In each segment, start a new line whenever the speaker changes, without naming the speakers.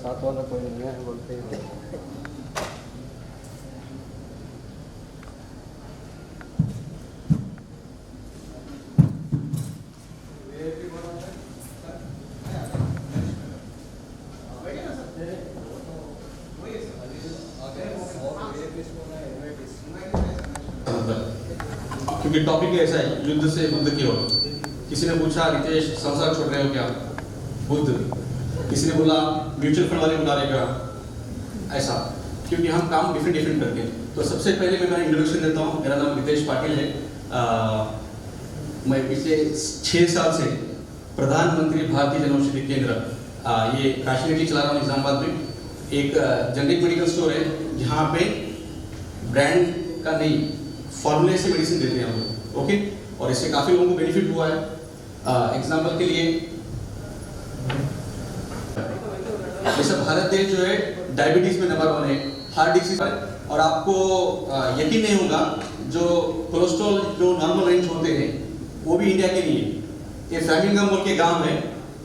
साथ वाला कोई नहीं है बोलते ही।
क्योंकि टॉपिक ऐसा है, युद्ध से बुद्ध की ओर। किसी ने पूछा रितेश संसार छोड़ रहे हो क्या? बुद्ध। किसी ने बोला म्यूचुअल फंड वाले बुला रहे क्या? ऐसा, क्योंकि हम काम डिफरेंट करते हैं। तो सबसे पहले मैं मेरा इंट्रोडक्शन देता हूँ। मेरा नाम रितेश पाटिल है। मैं पिछले 6 साल से प्रधानमंत्री भारतीय जनऔषधि केंद्र ये काशीनेटी चला रहा हूँ निजामाबाद में। एक जेनेरिक मेडिकल स्टोर है जहाँ पे ब्रांड का नहीं, फॉर्मूले से मेडिसिन देते हैं हम लोग। ओके, और इससे काफी लोगों को बेनिफिट हुआ है। एग्जांपल के लिए जैसे भारत देश जो है डायबिटीज में नंबर 1 है, हार्ट डिसीज पर, और आपको यकीन नहीं होगा जो कोलेस्ट्रॉल जो नॉर्मल रेंज होते हैं वो भी इंडिया के नहीं है। ये फ्रामिंगम बोल के गांव है,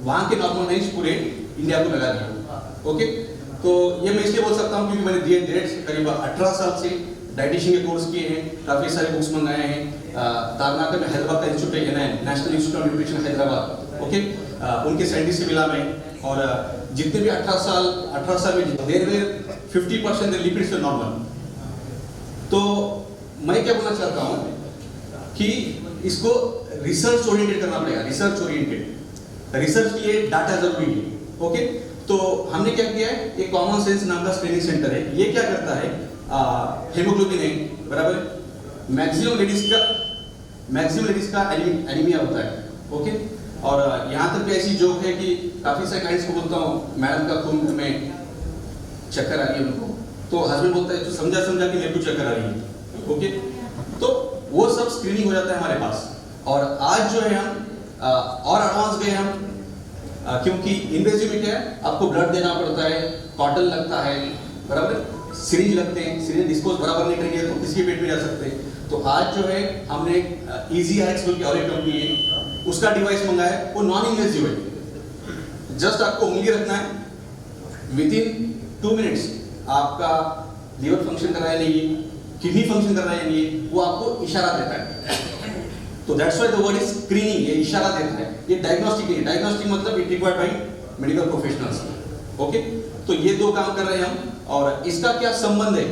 वहां के नॉर्मल रेंज पूरे इंडिया को लगा दिया। ओके, तो ये मैं इसलिए बोल सकता हूँ क्योंकि मैंने दिए करीब 18 साल से डाइटिशियन के कोर्स किए हैं, काफ़ी सारे बुक्स मंगाए हैं। तारनाका में हैदराबाद का इंस्टीट्यूट है, national institute of nutrition Hyderabad. Okay, उनके साइंटिस्ट से मिला मैं, और जितने भी 18 साल में देर 50% लिपिड्स नॉर्मल। तो मैं क्या बोलना चाहता हूँ कि इसको रिसर्च ओरिएंटेड करना पड़ेगा। रिसर्च के लिए डाटा जरूरी है। ओके, तो हमने क्या किया है, एक कॉमन सेंस नाम का स्क्रीनिंग सेंटर है। ये क्या करता है, हेमोग्लोबिन है बराबर, मैक्सिमम लेडीज का एनीमिया होता है। ओके, और यहाँ तक भी ऐसी जोक है कि काफी सारे क्लाइंट्स को बोलता हूँ मैडम का खून में चक्कर आ रही है उनको, तो हस्बैंड बोलता है तो समझा कि मेरे को चक्कर आ रही है। ओके, तो वो सब स्क्रीनिंग हो जाता है हमारे पास। और आज जो है हम और एडवांस गए हम, क्योंकि इन्वेजिव में क्या है, आपको ब्लड देना पड़ता है, कॉटन लगता है बराबर, सिरिंज लगते हैं, सिरिंज डिस्पोज बराबर नहीं करेंगे तो किसी के पेट में जा सकते हैं। तो आज जो है हमने इजी आरएक्स बोल के और एक कंपनी है, उसका डिवाइस मंगाया है। वो नॉन इन्वेजिव है, जस्ट आपको उंगली रखना है, विद इन 2 मिनट्स आपका लीवर फंक्शन कर रहा है नहीं, किडनी फंक्शन कर रहा है नहीं, वो आपको इशारा देता है। तो that's why the word is screening, ये इशारा देता है। ये डायग्नोस्टिक नहीं है, डायग्नोस्टिक मतलब it required by medical professionals. Okay, तो ये 2 काम कर रहे हैं हम। और इसका क्या संबंध है,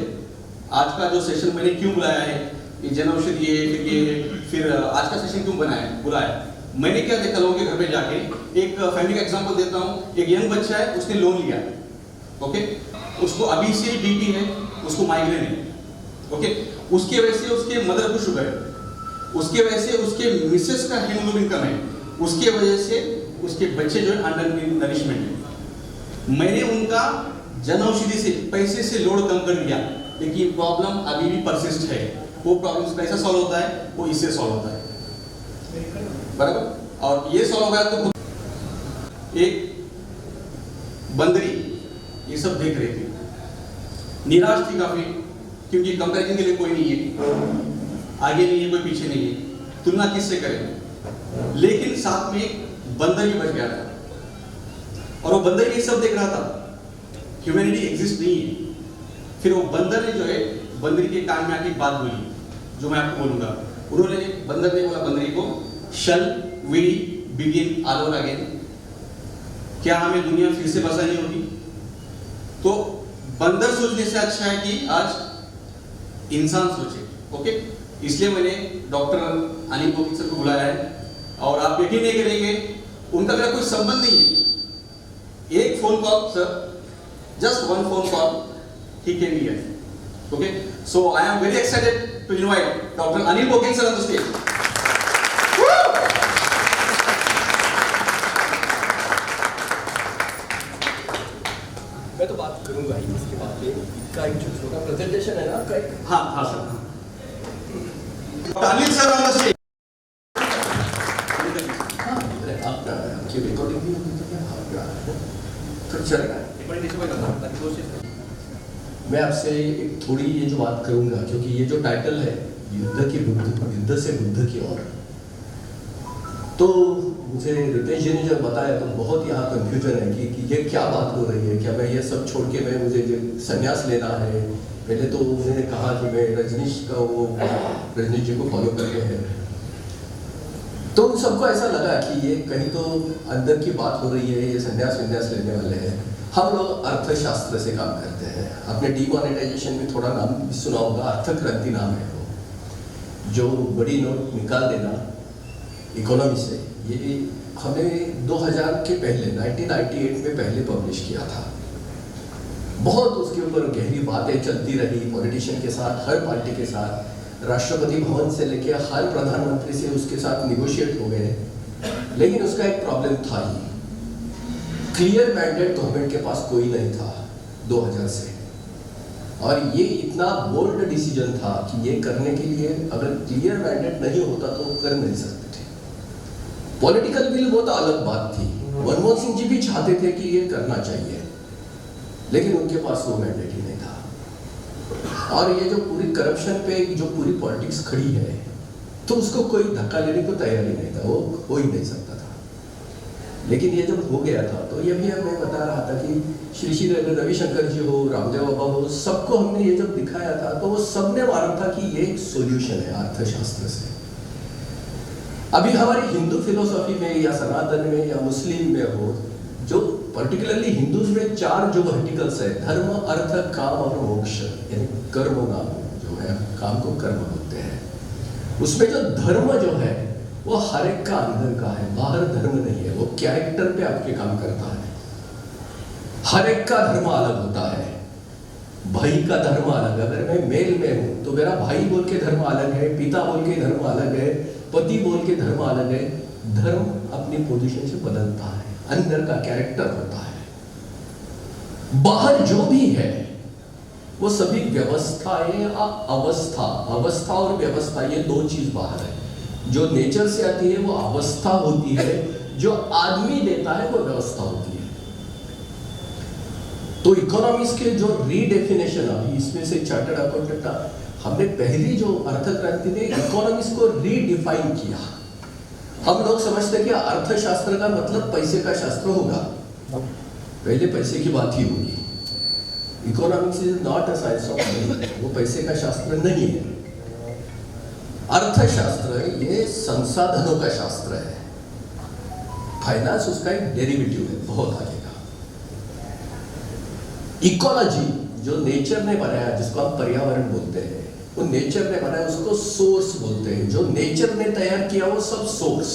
आज का जो सेशन मैंने क्यों बुलाया है, ये जनऔषधि है, फिर आज का सेशन क्यों बुलाया। मैंने क्या देखा लोगों के घर पे जाके, एक फैमिली का एग्जांपल देता हूँ। एक यंग बच्चा है, उसने लोन लिया। ओके, उसको अभी से बीपी है, उसको माइग्रेन है। ओके, उसकी वजह से उसके मदर को शुगर है, उसके वजह से उसके मिसेस का हीमोग्लोबिन कम है, उसके वजह से उसके बच्चे जो है अंडर नरिशमेंट है। मैंने उनका जनऔषधि से पैसे से लोड कम कर दिया, लेकिन प्रॉब्लम अभी भी परसिस्ट है। वो प्रॉब्लम कैसा सॉल्व होता है, वो इससे सॉल्व होता है बराबर। और ये सॉल्व हो गया तो एक बंदरी ये सब देख रही थी, निराश थी काफी, क्योंकि कंपैरिजन के लिए कोई नहीं है, आगे नहीं है, कोई पीछे नहीं है, तुलना किससे करें। लेकिन साथ में एक बंदर भी बच गया था, और वो बंदर ये सब देख रहा था, ह्यूमैनिटी एग्जिस्ट नहीं है। फिर वो बंदर ने जो है बंदरी के कान में आके बात बोली, जो मैं आपको बोलूंगा। उन्होंने बंदर ने बोला बंदरी को, shall we begin all over again, क्या हमें दुनिया फिर से बसानी होगी? तो बंदर सोचने से अच्छा है कि आज इंसान सोचे। ओके, इसलिए मैंने डॉक्टर अनिल बोकिन सर को बुलाया है। और आप यकीन नहीं करेंगे, उनका मेरा कोई संबंध नहीं है। एक phone call sir, just one phone call, he came here. Okay, so I am very excited to invite Dr. Anil Bokin sir on the stage.
मैं तो बात करूंगा ही इसके बाद में, इसका एक जो छोटा प्रेजेंटेशन है ना, का एक
हाँ sir, Anil sir on the stage.
आपका की रिकॉर्डिंग भी होती है आपका, तो चलेगा। मैं आपसे एक थोड़ी ये जो बात करूंगा, क्योंकि ये जो टाइटल है युद्ध से बुद्ध की ओर, तो मुझे रितेश जी ने जब बताया तो बहुत यहाँ कंफ्यूजन है कि ये क्या बात हो रही है, क्या मैं ये सब छोड़ के मैं मुझे संन्यास लेना है। पहले तो उन्होंने कहा कि मैं रजनीश जी को फॉलो करते हैं, तो उन सबको ऐसा लगा कि ये कहीं तो अंदर की बात हो रही है, ये संन्यास लेने वाले हैं। हम लोग अर्थशास्त्र से काम करते हैं। आपने डीमोनेटाइजेशन में थोड़ा नाम भी सुना होगा, अर्थ क्रांति नाम है वो, जो बड़ी नोट निकाल देना इकोनॉमी से, ये हमें 2000 के पहले 1998 में पहले पब्लिश किया था। बहुत उसके ऊपर गहरी बातें चलती रही पॉलिटिशियन के साथ, हर पार्टी के साथ, राष्ट्रपति भवन से लेके हर प्रधानमंत्री से उसके साथ निगोशिएट हो गए। लेकिन उसका एक प्रॉब्लम था ही, क्लियर मैंडेट गवर्नमेंट के पास कोई नहीं था 2000 से। और ये इतना बोल्ड डिसीजन था कि ये करने के लिए अगर क्लियर मैंडेट नहीं होता तो कर नहीं सकते थे। पॉलिटिकल विल वो तो अलग बात थी, मनमोहन सिंह जी भी चाहते थे कि ये करना चाहिए, लेकिन उनके पास वो मैंडेट ही नहीं था। और ये जो पूरी करप्शन पे जो पूरी पॉलिटिक्स खड़ी है, तो उसको कोई धक्का लेने को तैयार ही नहीं था, वो हो ही नहीं सकता था। लेकिन ये जब हो गया था तो ये भी मैं बता रहा था कि श्री रविशंकर जी हो, रामदेव बाबा हो, सबको हमने ये जब दिखाया था तो वो सबने माना था कि ये एक सोल्यूशन है अर्थशास्त्र से। अभी हमारी हिंदू फिलोसॉफी में या सनातन में या मुस्लिम में हो, जो पर्टिकुलरली हिंदूज में 4 जो वर्टिकल्स है, धर्म, अर्थ, काम और मोक्ष, यानी कर्म नाम जो है, काम को कर्म बोलते हैं। उसमें जो धर्म जो है वो हर एक का अंदर का है, बाहर धर्म नहीं है, वो कैरेक्टर पे आपके काम करता है। हर एक का धर्म अलग होता है। भाई का धर्म अलग, अगर मैं मेल में हूं तो मेरा भाई बोल के धर्म अलग है, पिता बोल के धर्म अलग है, पति बोल के धर्म अलग है। धर्म अपनी पोजीशन से बदलता है, अंदर का कैरेक्टर होता है। बाहर जो भी है वो सभी व्यवस्थाएं, अवस्था और व्यवस्था, ये 2 चीज बाहर है। जो नेचर से आती है वो अवस्था होती है, जो आदमी देता है वो व्यवस्था होती है। तो इकोनॉमिक्स के जो रीडेफिनेशन, अभी इसमें से चार्टर्ड अकाउंटेंट हमने पहली जो अर्थ क्रांति ने इकोनॉमिक्स को रीडिफाइन किया। हम लोग समझते हैं कि अर्थशास्त्र का मतलब पैसे का शास्त्र होगा, पहले पैसे की बात ही होगी। Economics is not a science of money, वो पैसे का शास्त्र नहीं है। अर्थशास्त्र ये संसाधनों का शास्त्र है। फाइनेंस उसका एक डेरिवेटिव है, बहुत आगे का। इकोलॉजी जो नेचर ने बनाया, जिसको हम पर्यावरण बोलते हैं, वो नेचर ने बनाया, उसको सोर्स बोलते हैं। जो नेचर ने तैयार किया वो सब सोर्स,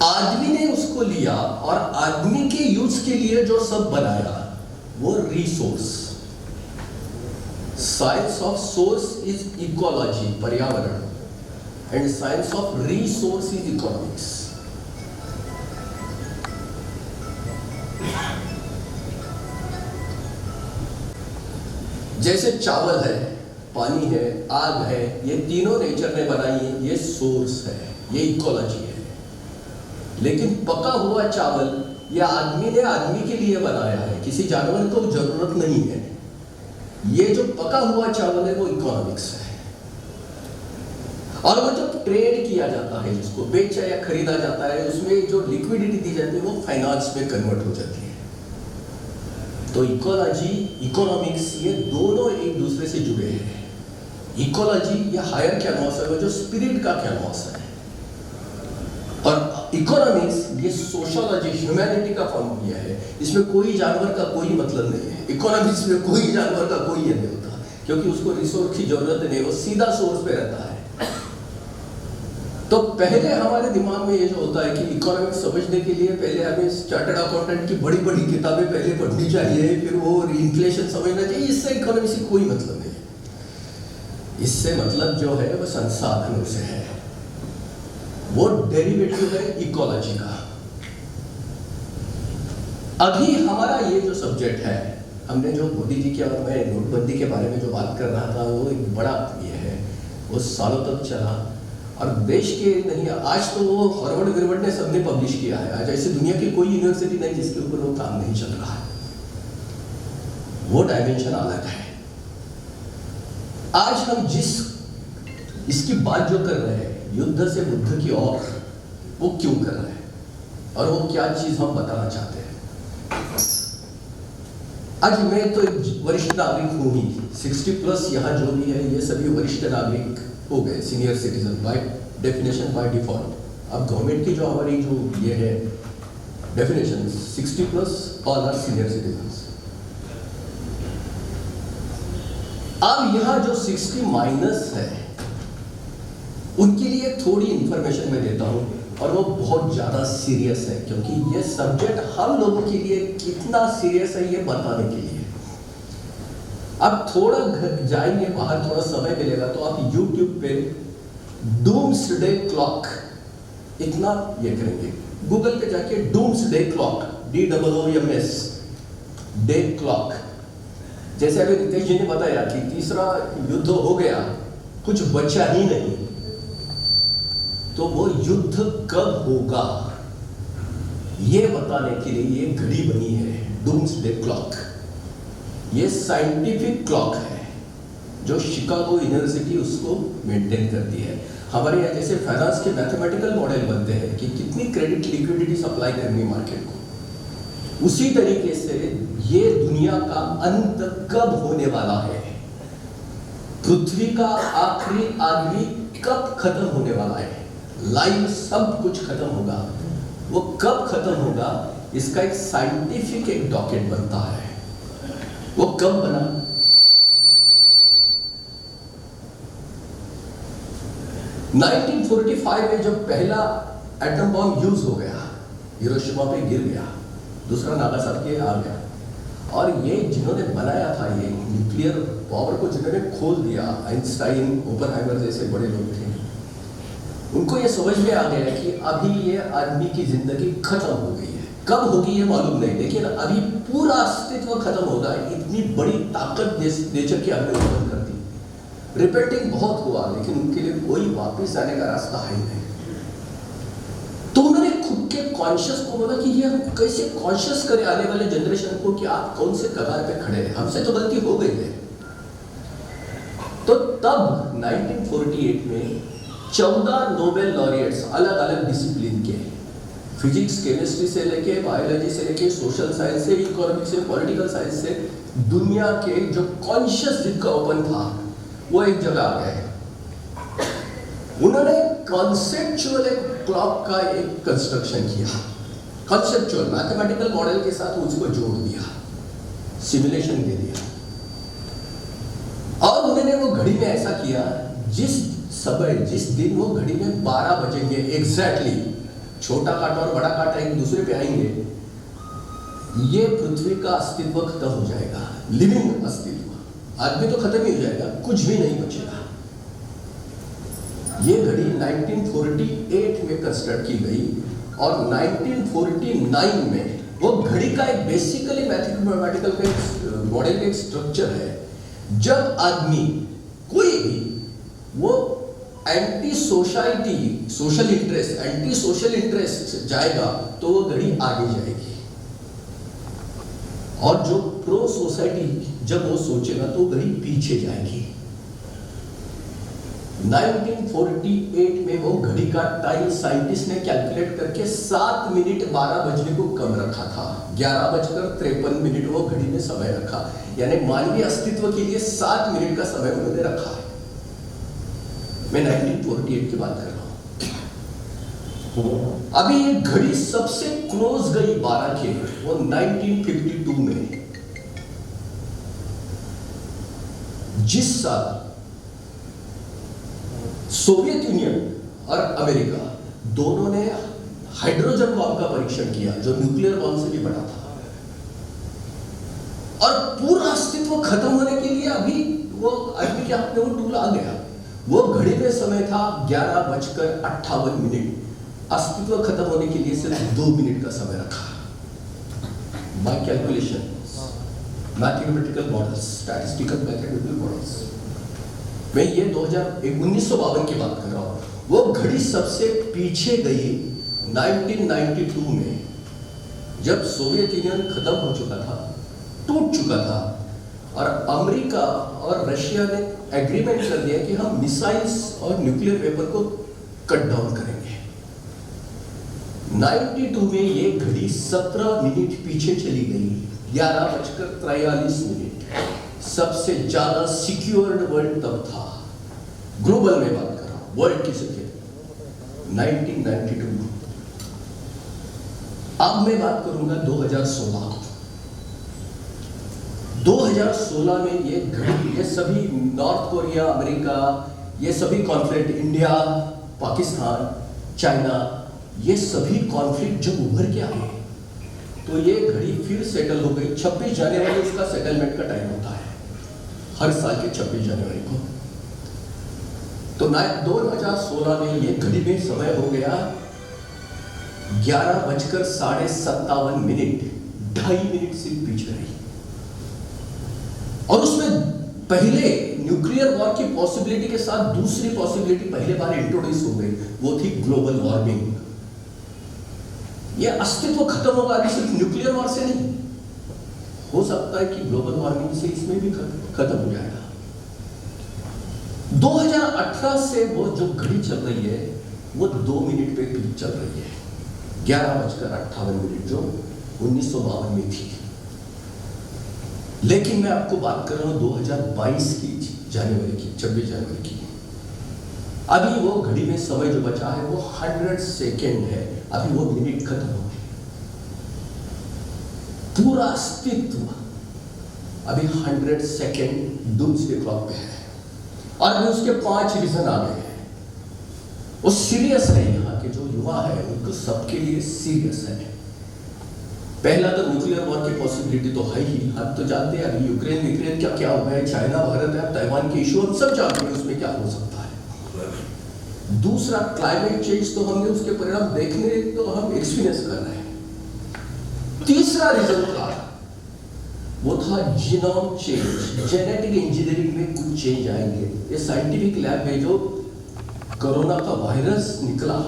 आदमी ने उसको लिया और आदमी के यूज के लिए जो सब बनाया वो resource. Science of source is ecology, पर्यावरण, and science of resource is economics. जैसे चावल है, पानी है, आग है, ये तीनों नेचर ने बनाई है, ये सोर्स है, ये इकोलॉजी है। लेकिन पका हुआ चावल या आदमी ने आदमी के लिए बनाया है, किसी जानवर को जरूरत नहीं है। ये जो पका हुआ चावल है वो इकोनॉमिक्स है। और वो जो ट्रेड किया जाता है, जिसको बेचा या खरीदा जाता है, उसमें जो लिक्विडिटी दी जाती है वो फाइनेंस में कन्वर्ट हो जाती है। तो इकोलॉजी, इकोनॉमिक्स, ये दोनों एक दूसरे से जुड़े हैं। इकोलॉजी ये हायर कैनवास है, वो जो स्पिरिट का कैनवास है, और इकोनॉमिक्स ये सोशोलॉजी, ह्यूमैनिटी का फॉर्म किया है। इसमें कोई जानवर का कोई मतलब नहीं है। इकोनॉमिक्स में कोई जानवर का कोई ये नहीं होता, क्योंकि उसको रिसोर्स की जरूरत नहीं, वो सीधा सोर्स पे रहता है। तो पहले हमारे दिमाग में ये जो होता है कि इकोनॉमिक्स समझने के लिए पहले हमें चार्टर्ड अकाउंटेंट की बड़ी बड़ी किताबें पहले पढ़नी चाहिए, फिर वो इन्फ्लेशन समझना चाहिए। इससे इकोनॉमिक्स से कोई मतलब नहीं है। इससे मतलब जो है वो संसाधनों से है, वो डेरिवेटिव है इकोलॉजी का। अभी हमारा ये जो सब्जेक्ट है, हमने जो मोदी जी के और मैं नोटबंदी के बारे में जो बात कर रहा था, वो एक बड़ा ये है, वो सालों तक चला। और देश के नहीं, आज तो वो हार्वर्ड विर्वर्ड ने सबने पब्लिश किया है। आज ऐसी दुनिया की कोई यूनिवर्सिटी नहीं जिसके ऊपर वो काम नहीं चल रहा है। वो डायमेंशन अलग है। आज हम जिस इसकी बात जो कर रहे हैं, युद्ध से बुद्ध की ओर, वो क्यों कर रहे हैं और वो क्या चीज हम बताना चाहते हैं। आज मैं तो एक वरिष्ठ नागरिक हूं ही, 60+ यहाँ जो भी है ये सभी वरिष्ठ नागरिक हो गए, senior citizen by definition, by default. अब गवर्नमेंट की जो हमारी जो ये है definition 60+ all are senior citizen. अब यहाँ जो 60- है उनके लिए थोड़ी इंफॉर्मेशन मैं देता हूँ और वो बहुत ज़्यादा सीरियस है, क्योंकि ये सब्जेक्ट हम लोगों के लिए कितना सीरियस है ये बताने के लिए। अब थोड़ा घर जाएंगे बाहर, थोड़ा समय मिलेगा तो आप YouTube पे डूम्सडे क्लॉक इतना ये करेंगे, गूगल पे जाके doomsday clock, DOOMS day clock. जैसे अभी रितेश जी ने बताया कि तीसरा युद्ध हो गया, कुछ बचा ही नहीं, तो वो युद्ध कब होगा ये बताने के लिए ये घड़ी बनी है डूम्सडे क्लॉक। ये साइंटिफिक क्लॉक है जो शिकागो यूनिवर्सिटी उसको मेंटेन करती है। हमारे यहाँ जैसे फाइनेंस के मैथमेटिकल मॉडल बनते हैं कि कितनी क्रेडिट लिक्विडिटी सप्लाई करनी मार्केट को, उसी तरीके से ये दुनिया का अंत कब होने वाला है, पृथ्वी का आखिरी आदमी कब खत्म होने वाला है, लाइफ सब कुछ खत्म होगा, वो कब खत्म होगा इसका एक साइंटिफिक एक डॉक्यूमेंट बनता है। वो कब बना? नाइनटीन 1945 में जब पहला एटम बॉम्ब यूज हो गया, हिरोशिमा पे गिर गया, दूसरा नागासाकी आ गया, और ये जिन्होंने बनाया था ये न्यूक्लियर पावर को जिन्होंने खोल दिया, आइंस्टाइन, ओपेनहाइमर जैसे बड़े लोग थे, उनको ये समझ में आ गया कि अभी ये आदमी की जिंदगी खत्म हो गई है। कब होगी ये मालूम नहीं, लेकिन अभी पूरा अस्तित्व खत्म होगा। इतनी बड़ी ताकत नेचर की आगे उत्पन्न कर दी। रिपेंटिंग बहुत हुआ, लेकिन उनके लिए कोई वापस आने का रास्ता है ही नहीं। तो उन्होंने खुद के कॉन्शियस को बोला कि ये हम कैसे कॉन्शियस करें आने वाले जनरेशन को कि आप कौन से कगार पे खड़े हैं, हमसे तो गलती हो गई है। तो तब 1948 में 14 नोबेल लॉरिएट्स अलग अलग डिसिप्लिन के, फिजिक्स, केमिस्ट्री से लेके बायोलॉजी से लेके सोशल साइंस से, इकोनॉमिक्स से, पॉलिटिकल साइंस से, दुनिया के जो कॉन्शियस जिनका ओपन था वो एक जगह आ गए। उन्होंने कॉन्सेप्चुअल एक क्लॉक का एक कंस्ट्रक्शन किया, कॉन्सेप्चुअल मैथमेटिकल मॉडल के साथ उसको जोड़ दिया, सिमुलेशन दे दिया, और उन्होंने वो घड़ी में ऐसा किया जिस समय जिस दिन वो घड़ी में 12 बजेंगे एग्जैक्टली, छोटा कांटा और बड़ा कांटा एक दूसरे पे आएंगे, ये पृथ्वी का अस्तित्व खत्म हो जाएगा, लिविंग अस्तित्व। आदमी तो खत्म ही हो जाएगा, कुछ भी नहीं बचेगा। ये घड़ी 1948 में कंस्ट्रक्ट की गई और 1949 में वो घड़ी का एक बेसिकली मैथमेटिकल का मॉडल का एक स्ट्रक्चर है। जब आदमी कोई भी वो anti society social interest, anti social interest जाएगा तो वो घड़ी आगे जाएगी, और जो प्रो सोसाइटी जब वो सोचेगा तो घड़ी पीछे जाएगी। 1948 में वो घड़ी का टाइम साइंटिस्ट ने कैलकुलेट करके 7 मिनट 12 बजने को कम रखा था, 11:53 वो घड़ी ने समय रखा, यानी मानवीय अस्तित्व के लिए 7 मिनट का समय उन्होंने रखा है। मैं 1948 की बात कर रहा हूं। अभी ये घड़ी सबसे क्लोज गई 12 के, वो 1952 में, जिस साल सोवियत यूनियन और अमेरिका दोनों ने हाइड्रोजन बॉम्ब का परीक्षण किया, जो न्यूक्लियर बॉम्ब से भी बड़ा था, और पूरा अस्तित्व खत्म होने के लिए अभी वो आदमी के हाथ में वो टूल आ गया। वो घड़ी में समय था 11:58, अस्तित्व खत्म होने के लिए सिर्फ 2 मिनट का समय रखा। By calculation, mathematical models, statistical mathematical models. मैं ये 1952 की बात कर रहा हूँ। वो घड़ी सबसे पीछे गई 1992 में, जब सोवियत यूनियन खत्म हो चुका था, टूट चुका था, और अमेरिका और रशिया ने एग्रीमेंट कर दिया कि हम मिसाइल्स और न्यूक्लियर वेपन को कट डाउन करेंगे। 92 में ये घड़ी 17 मिनट पीछे चली गई, 11:43। सबसे ज्यादा सिक्योर्ड वर्ल्ड तब था, ग्लोबल में बात कर रहा हूं, वर्ल्ड की सिक्योरिटी 1992। अब मैं बात करूंगा 2016। 2016 में ये घड़ी, ये सभी नॉर्थ कोरिया, अमेरिका, ये सभी कॉन्फ्लिक्ट, इंडिया, पाकिस्तान, चाइना, ये सभी कॉन्फ्लिक्ट जब उभर के आए तो ये घड़ी फिर सेटल हो गई। 26 जनवरी उसका सेटलमेंट का टाइम होता है, हर साल के 26 जनवरी को। तो 2016 में ये घड़ी में समय हो गया 11:57, 2.5 मिनट से पीछे रही। और उसमें पहले न्यूक्लियर वॉर की पॉसिबिलिटी के साथ दूसरी पॉसिबिलिटी पहले बार इंट्रोड्यूस हो गई, वो थी ग्लोबल वार्मिंग। ये अस्तित्व खत्म होगा अभी सिर्फ न्यूक्लियर वॉर से नहीं, हो सकता है कि ग्लोबल वार्मिंग से इसमें भी खत्म हो जाएगा। 2018 से वो जो घड़ी चल रही है वो 2 मिनट पे चल रही है, 11:58 जो 1952 में थी। लेकिन मैं आपको बात कर रहा हूं 2022 की जनवरी की, 26 जनवरी की। अभी वो घड़ी में समय जो बचा है वो 100 सेकेंड है, अभी वो मिनट खत्म हो गई। पूरा अस्तित्व अभी 100 सेकेंड डूम्सडे क्लॉक पे है। और अभी उसके 5 रीजन आ गए हैं। वो सीरियस है, यहाँ के जो युवा है उनको सबके लिए सीरियस है। पहला तो न्यूक्लियर वॉर की पॉसिबिलिटी तो है ही, हम तो जानते हैं अभी यूक्रेन क्या क्या हुआ है, चाइना भारत है, ताइवान के इशू हम सब जानते हैं उसमें क्या हो सकता है। दूसरा क्लाइमेट चेंज, तो हमने उसके परिणाम देखने, तो हम एक्सपीरियंस कर रहे हैं। तीसरा रीजन था वो था जीनोम चेंज, जेनेटिक इंजीनियरिंग में कुछ चेंज आएंगे। ये साइंटिफिक लैब में जो कोरोना का वायरस निकला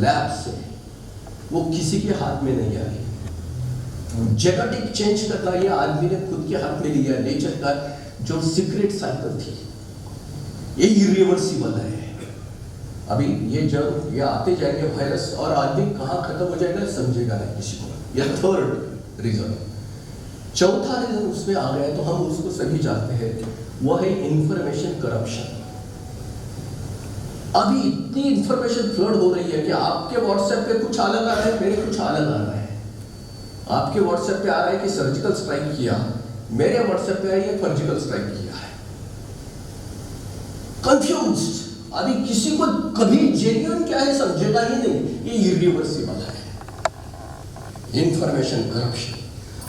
लैब से, वो किसी के हाथ में नहीं आया। जेनेटिक चेंज करना ये आदमी ने खुद के हाथ में लिया, नेचर का जो सीक्रेट साइकिल थी, ये इरिवर्सिबल है। अभी ये जब ये आते जाएंगे वायरस और आदमी कहाँ खत्म हो जाएगा समझेगा नहीं किसी को। यह थर्ड रीजन। चौथा रीजन उसमें आ गया तो हम उसको सभी जानते हैं, वो है इंफॉर्मेशन करप्शन। अभी इतनी इंफॉर्मेशन फ्लड हो रही है कि आपके व्हाट्सएप पे कुछ अलग आ रहा है, मेरे कुछ अलग आ रहा है। आपके व्हाट्सएप पे आ रहा है कि सर्जिकल स्ट्राइक किया, मेरे व्हाट्सएप पे आई है सर्जिकल स्ट्राइक किया है। कंफ्यूज्ड, अभी किसी को कभी जेन्युइन क्या है समझेगा ही नहीं। ये इरिवर्सिबल है इंफॉर्मेशन करप्शन।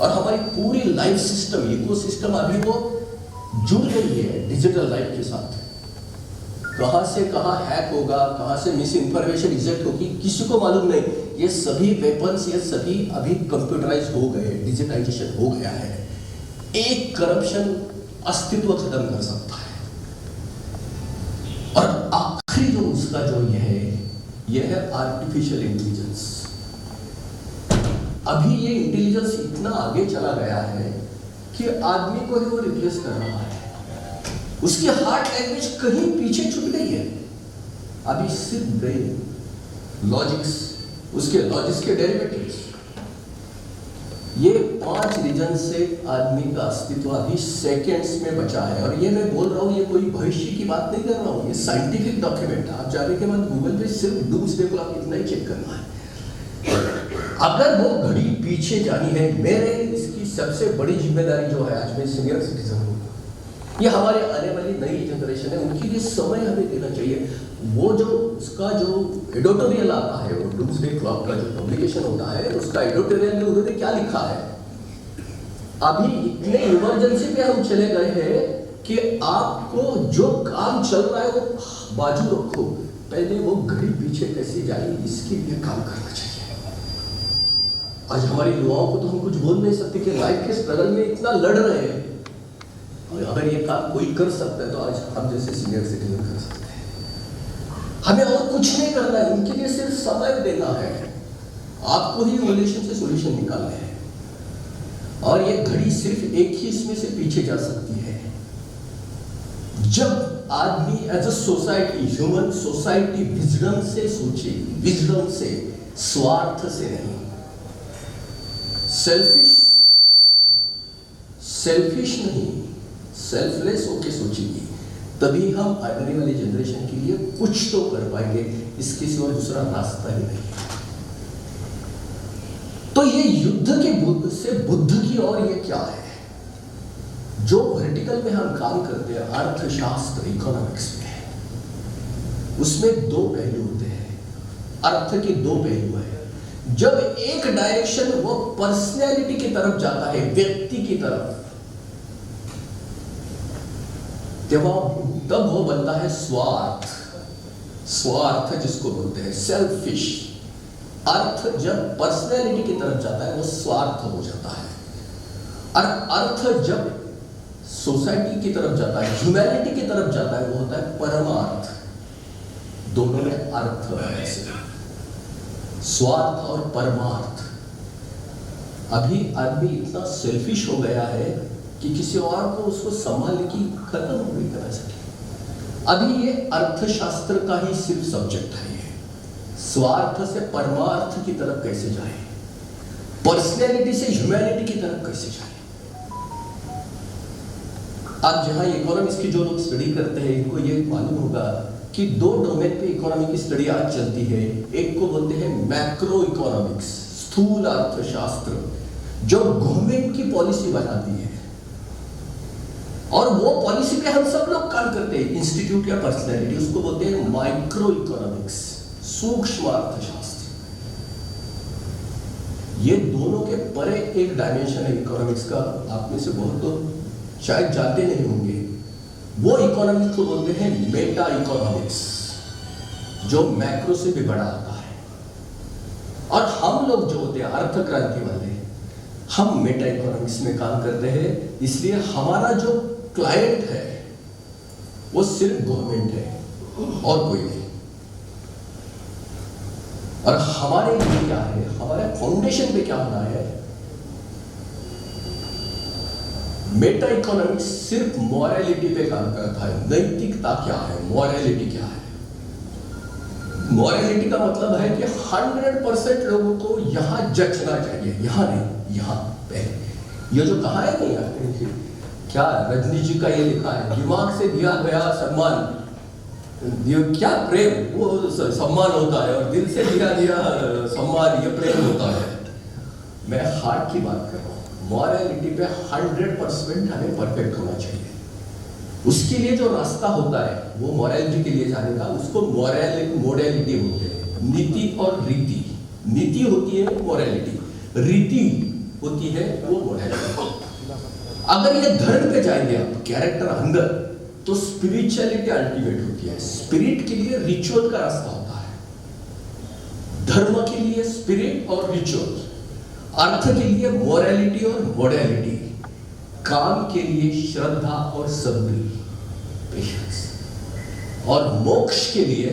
और हमारी पूरी लाइफ सिस्टम, इकोसिस्टम अभी वो जुड़ गई है डिजिटल लाइफ के साथ। कहां से कहां हैक होगा, कहां से मिस इंफॉर्मेशन रिजेक्ट होगी, किसी को मालूम नहीं। ये सभी वेपन्स, ये सभी अभी कंप्यूटराइज हो गए, डिजिटाइजेशन हो गया है। एक करप्शन अस्तित्व खत्म कर सकता है। और आखिरी जो उसका जो ये है आर्टिफिशियल इंटेलिजेंस। अभी ये इंटेलिजेंस इतना आगे चला गया है कि आदमी को ही वो रिप्लेस कर रहा है। उसकी हार्ट लैंग्वेज कहीं पीछे छूट गई है। अभी सिर्फ ब्रेन, लॉजिक्स, उसके लॉजिक्स के डेरिवेटिव्स, ये 5 रीजन से आदमी का अस्तित्व अभी सेकेंड्स में बचा है। और ये मैं बोल रहा हूँ, ये कोई भविष्य की बात नहीं कर रहा हूँ, ये साइंटिफिक डॉक्यूमेंट है। आप जाने के बाद गूगल पे सिर्फ डूम्सडे क्लॉक इतना ही चेक करना है। अगर वो घड़ी पीछे जानी है, मेरे इसकी सबसे बड़ी जिम्मेदारी जो है, आज मैं सीनियर सिटीजन हूँ, ये हमारे आने वाली नई जनरेशन है, उनके लिए समय हमें देना चाहिए। वो जो उसका जो एडिटोरियल आता है, वो डूम्सडे क्लॉक का जो पब्लिकेशन होता है, उसका एडिटोरियल में उन्होंने क्या लिखा है। अभी इतने इमरजेंसी पे हम चले गए हैं कि आपको जो काम चल रहा है वो बाजू रखो, पहले वो घड़ी पीछे कैसे जाए इसके लिए काम करना चाहिए। आज हमारे युवाओं को तो हम कुछ बोल नहीं सकते कि लाइफ के स्ट्रगल में इतना लड़ रहे हैं। अगर ये काम कोई कर सकता है तो आज हम जैसे सीनियर सिटीजन कर सकते हैं। हमें और कुछ नहीं करना है, उनके लिए सिर्फ समय देना है। आपको ही रिलेशन से सॉल्यूशन निकालने हैं। और ये घड़ी सिर्फ एक ही इसमें से पीछे जा सकती है, जब आदमी as a society, human society wisdom से सोचे, विजडम से स्वार्थ से नहीं। सेल्फिश नहीं, सेल्फलेस होके सोचेगी, तभी हम आने वाली जनरेशन के लिए कुछ तो कर पाएंगे। इसके सिवा दूसरा रास्ता ही नहीं। तो ये युद्ध के बुद्ध से बुद्ध की ओर ये क्या है? जो वर्टिकल में हम काम करते हैं, अर्थशास्त्र, इकोनॉमिक्स में, उसमें दो पहलू होते हैं। अर्थ के दो पहलू है। जब एक डायरेक्शन वो पर्सनैलिटी की तरफ जाता है, व्यक्ति की तरफ, तब वो बनता है स्वार्थ। स्वार्थ जिसको बोलते हैं सेल्फिश। अर्थ जब पर्सनैलिटी की तरफ जाता है वो स्वार्थ हो जाता है, और अर्थ जब सोसाइटी की तरफ जाता है, ह्यूमैनिटी की तरफ जाता है, वो होता है परमार्थ। दोनों में अर्थ है, स्वार्थ और परमार्थ। अभी आदमी इतना सेल्फिश हो गया है कि किसी और को उसको संभालने की खत्म हो गई तरह से। अभी ये अर्थशास्त्र का ही सिर्फ सब्जेक्ट है। स्वार्थ से परमार्थ की तरफ कैसे जाए, पर्सनैलिटी से ह्यूमैनिटी की तरफ कैसे जाए। अब जहां इकोनॉमिक्स की जो लोग स्टडी करते हैं, इनको ये मालूम होगा कि दो डोमेन पे इकोनॉमी की स्टडी आज चलती है। एक को बोलते हैं मैक्रो इकोनॉमिक्स, स्थूल अर्थशास्त्र, जो गवर्नमेंट की पॉलिसी बनाती है, और वो पॉलिसी पे हम सब लोग काम करते हैं, इंस्टीट्यूट या पर्सनैलिटी। उसको बोलते हैं माइक्रो इकोनॉमिक्स, सूक्ष्म अर्थशास्त्र। ये दोनों के परे एक डायमेंशन है इकोनॉमिक्स का, आप में से बहुत तो शायद जानते नहीं होंगे। वो इकोनॉमिक्स को बोलते हैं मेटा इकोनॉमिक्स, जो मैक्रो से भी बड़ा आता है। और हम लोग जो होते हैं अर्थ क्रांति वाले, हम मेटा इकोनॉमिक्स में काम करते हैं। इसलिए हमारा जो क्लाइंट है वो सिर्फ गवर्नमेंट है और कोई नहीं। और हमारे लिए क्या है, हमारे फाउंडेशन पे क्या होना है? मेटा इकोनॉमिक्स सिर्फ मॉरलिटी पे काम करता है। नैतिकता क्या है, मॉरलिटी क्या है? मॉरलिटी का मतलब है कि 100% लोगों को यहां जचना चाहिए, यहां नहीं, यहां पे। ये जो कहा है नहीं यार, क्या रजनी जी का ये लिखा है, दिमाग से दिया गया सम्मान, क्या प्रेम, वो सम्मान होता है, और दिल से दिया सम्मान, ये प्रेम होता है। मैं हार्ट की बात कर रहा हूं। मॉरलिटी पे 100% हमें परफेक्ट होना चाहिए। उसके लिए जो रास्ता होता है वो मॉरलिटी के लिए जाने का, उसको मोडलिटी बोलते हैं। नीति और रीति, नीति होती है मॉरलिटी, रीति होती है वो मॉरलिटी। अगर ये धर्म पे जाएंगे आप, कैरेक्टर, अंदर, तो स्पिरिचुअलिटी अल्टीमेट होती है। स्पिरिट के लिए रिचुअल का रास्ता होता है, धर्म के लिए स्पिरिट और रिचुअल, अर्थ के लिए मोरालिटी और मोडालिटी, काम के लिए श्रद्धा और सब्र, पेशेंस, और मोक्ष के लिए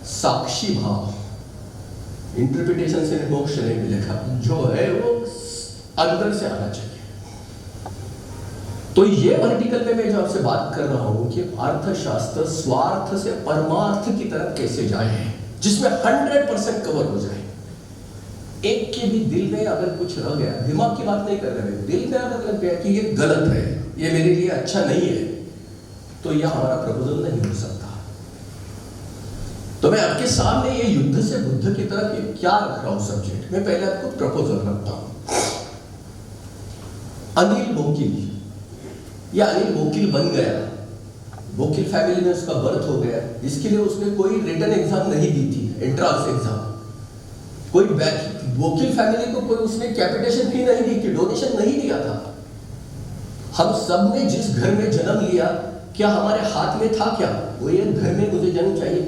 साक्षी भाव। इंटरप्रिटेशन से मोक्ष नहीं मिलेगा, जो है वो अंदर से आना चाहिए। तो ये वर्टिकल में मैं जो आपसे बात कर रहा हूं कि अर्थशास्त्र स्वार्थ से परमार्थ की तरफ कैसे जाए, जिसमें 100% कवर हो जाए। एक के भी दिल में अगर कुछ रह गया, दिमाग की बात नहीं कर रहे, दिल में अगर लग गया कि ये गलत है, ये मेरे लिए अच्छा नहीं है, तो यह हमारा प्रबोधन नहीं हो सकता। तो मैं आपके सामने ये युद्ध से बुद्ध की तरफ ये क्या रख रहा हूं सब्जेक्ट। मैं पहले आपको प्रपोजल रखता हूं। अनिल बोकिल, या अनिल वकील बन गया, वकील फैमिली में उसका बर्थ हो गया। इसके लिए उसने कोई रिटन एग्जाम नहीं दी थी, एंट्रेंस एग्जाम, कोई वकील फैमिली को कोई उसने कैपिटेशन फी नहीं दी थी, डोनेशन नहीं दिया था। हम सब ने जिस घर में जन्म लिया, क्या हमारे हाथ में था क्या वो ये घर में मुझे जन्म चाहिए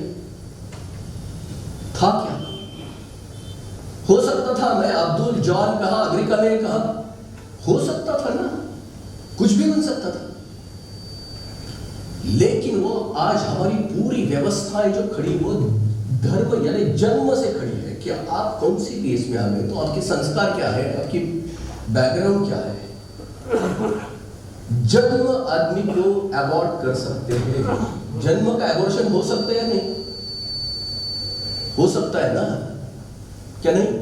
था? क्या हो सकता था मैं अब्दुल जॉन कहा, अमेरिका में कहा, हो सकता था ना, कुछ भी बन सकता था। लेकिन वो आज हमारी पूरी व्यवस्थाएं जो खड़ी, वो धर्म यानी जन्म से खड़ी है कि आप कौन सी देश में आ गए, तो आपके संस्कार क्या है, आपकी बैकग्राउंड क्या है। जन्म आदमी को अबॉर्ट कर सकते हैं। जन्म का एबॉर्शन हो सकता है या नहीं? हो सकता है ना। क्या नहीं?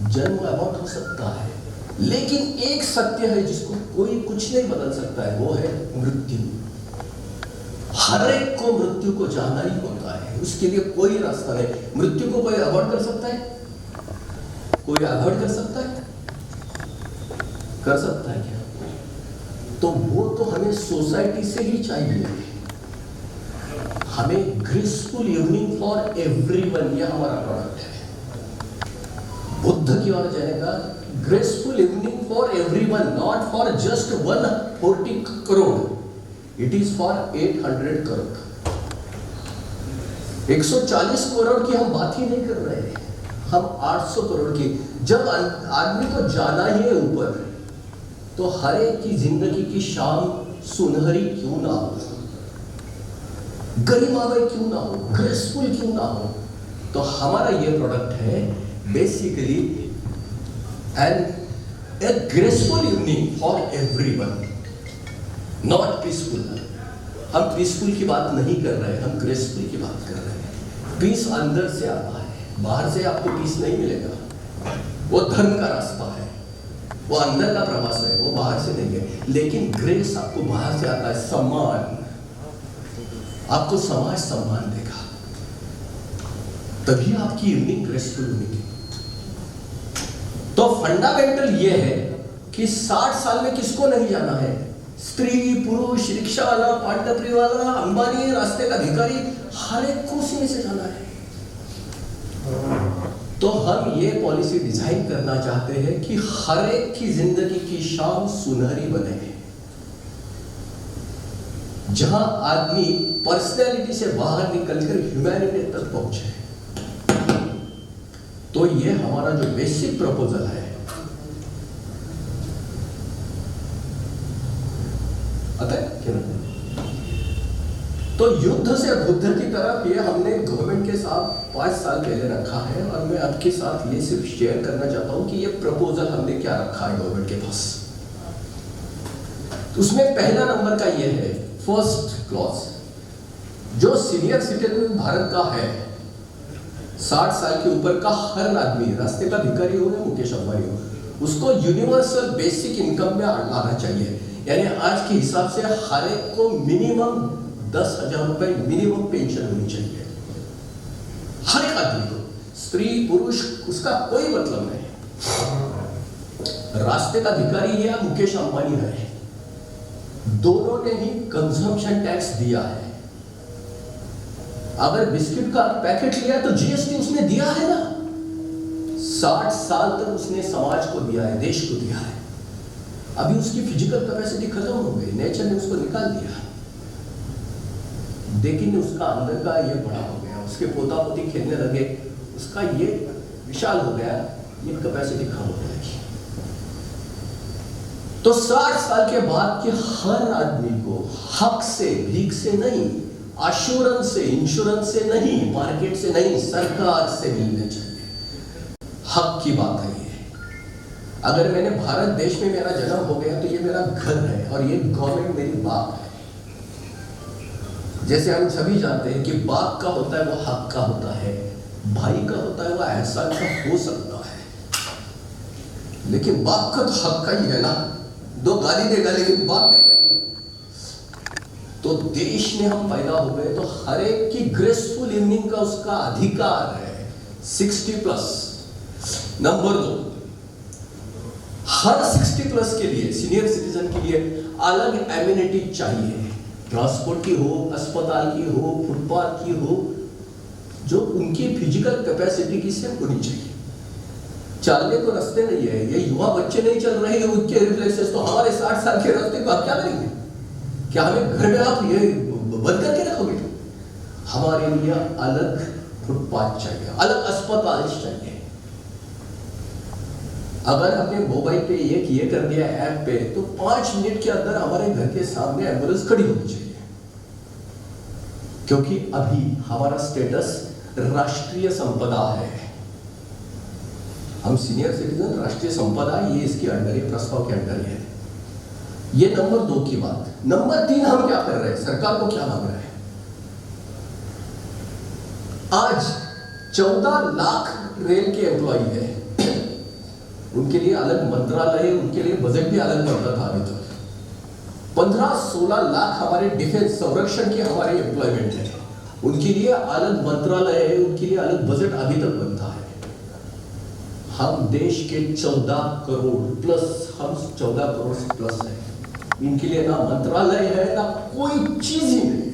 जन्म अबॉर्ट हो सकता है, लेकिन एक सत्य है जिसको कोई कुछ नहीं बदल सकता है, वो है मृत्यु। हर एक को मृत्यु को जाना ही होता है, उसके लिए कोई रास्ता नहीं। मृत्यु को कोई अवॉइड कर सकता है? कोई अवॉइड कर सकता है? कर सकता है क्या? तो वो तो हमें सोसाइटी से ही चाहिए। हमें ग्रेसफुल इवनिंग फॉर एवरीवन, ये हमारा प्रोडक्ट है। बुद्ध की ओर जाएगा, graceful evening for everyone, not for just 140 crore, it is for 800 crore. 140 crore की हम बात ही नहीं कर रहे हैं, हम 800 करोड़ की। जब आदमी को जाना ही है ऊपर, तो हर एक की जिंदगी की शाम सुनहरी क्यों ना हो, गरिमामय क्यों ना हो, ग्रेसफुल क्यों ना हो। तो हमारा ये प्रोडक्ट है basically A graceful evening for everyone, not peaceful. हम पीसफुल की बात नहीं कर रहे हैं, हम ग्रेसफुल की बात कर रहे हैं। पीस अंदर से आता है, बाहर से आपको पीस नहीं मिलेगा। वो धर्म का रास्ता है, वो अंदर का प्रवास है, वो बाहर से नहीं है। लेकिन ग्रेस आपको बाहर से आता है, सम्मान, आपको समाज सम्मान देगा, तभी आपकी इवनिंग ग्रेसफुल होगी। तो फंडामेंटल ये है कि 60 साल में किसको नहीं जाना है? स्त्री, पुरुष, रिक्शा वाला, पांडपरी वाला, अंबानी, रास्ते का भिखारी, हर एक को उसी में से जाना है। तो हम ये पॉलिसी डिजाइन करना चाहते हैं कि हर एक की जिंदगी की शाम सुनहरी बने, जहां आदमी पर्सनैलिटी से बाहर निकलकर ह्यूमैनिटी तक पहुंचे। तो ये हमारा जो बेसिक प्रपोजल है, आता है क्या? तो युद्ध से बुद्ध की तरफ ये हमने गवर्नमेंट के साथ 5 साल पहले रखा है, और मैं आपके साथ ये सिर्फ शेयर करना चाहता हूं कि ये प्रपोजल हमने क्या रखा है गवर्नमेंट के पास। तो उसमें पहला नंबर का ये है, फर्स्ट क्लॉज, जो सीनियर सिटीजन भारत का है, 60 साल के ऊपर का हर आदमी, रास्ते का भिखारी हो या मुकेश अंबानी हो, उसको यूनिवर्सल बेसिक इनकम में आना चाहिए। यानी आज के हिसाब से हर एक को मिनिमम 10,000 रुपए मिनिमम पेंशन होनी चाहिए, हर एक आदमी को, स्त्री पुरुष उसका कोई मतलब नहीं। रास्ते का भिखारी है या मुकेश अंबानी है, दोनों ने ही कंजम्पशन टैक्स दिया है। अगर बिस्किट का पैकेट लिया तो जीएसटी उसने दिया है ना। 60 साल तक उसने समाज को दिया है, देश को दिया है। अभी उसकी फिजिकल कैपेसिटी खत्म हो गई, नेचर ने उसको निकाल दिया, लेकिन उसका अंदर का ये बड़ा हो गया, उसके पोता पोती खेलने लगे, उसका ये विशाल हो गया, ये कैपेसिटी कम हो जाएगी। तो 60 साल के बाद के हर आदमी को हक से, भीख से नहीं, एश्योरेंस से, इंश्योरेंस से नहीं, मार्केट से नहीं, सरकार से मिलने चाहिए। हक की बात है ये। अगर मैंने भारत देश में मेरा जन्म हो गया तो ये मेरा घर है और ये गवर्नमेंट मेरी बाप है। जैसे हम सभी जानते हैं कि बाप का होता है वो हक का होता है, भाई का होता है वो एहसान का हो सकता है, लेकिन बाप का तो हक का ही है ना। दो गाली देगा लेकिन बाप देगा। तो देश में हम पैदा हो गए तो हर एक की ग्रेसफुल इवनिंग का उसका अधिकार है, 60+। नंबर 2, हर 60+ के लिए, सीनियर सिटीजन के लिए अलग एमिनिटी चाहिए, ट्रांसपोर्ट की हो, अस्पताल की हो, फुटपाथ की हो, जो उनकी फिजिकल कैपेसिटी की से होनी चाहिए। चलने को रास्ते नहीं है, ये युवा बच्चे नहीं चल रहे हैं, उनके रिफ्लेक्सेस, तो हमारे 60 साल के रास्ते को आप क्या करेंगे? क्या हमें घर में आप ये बंद करके रखोगे? हमारे लिए अलग फुटपाथ चाहिए, अलग अस्पताल चाहिए। अगर हमने मोबाइल पे ये कर दिया ऐप पे, तो 5 मिनट के अंदर हमारे घर के सामने एम्बुलेंस खड़ी होनी चाहिए, क्योंकि अभी हमारा स्टेटस राष्ट्रीय संपदा है। हम सीनियर सिटीजन राष्ट्रीय संपदा, ये इसके अंडर, ये प्रस्ताव के अंडर है। ये नंबर 2 की बात। नंबर 3, हम क्या कर रहे हैं, सरकार को क्या मांग रहे हैं? आज 14 लाख रेल के एम्प्लॉई है, उनके लिए अलग मंत्रालय है, उनके लिए बजट भी अलग बनता था अभी तक। 15-16 लाख हमारे डिफेंस संरक्षण के हमारे एम्प्लॉयमेंट है, उनके लिए अलग मंत्रालय है, उनके लिए अलग बजट अभी तक बनता है। हम देश के 14 करोड़ प्लस, हम 14 करोड़ से प्लस है, इनके लिए ना मंत्रालय है ना कोई चीज ही नहीं है।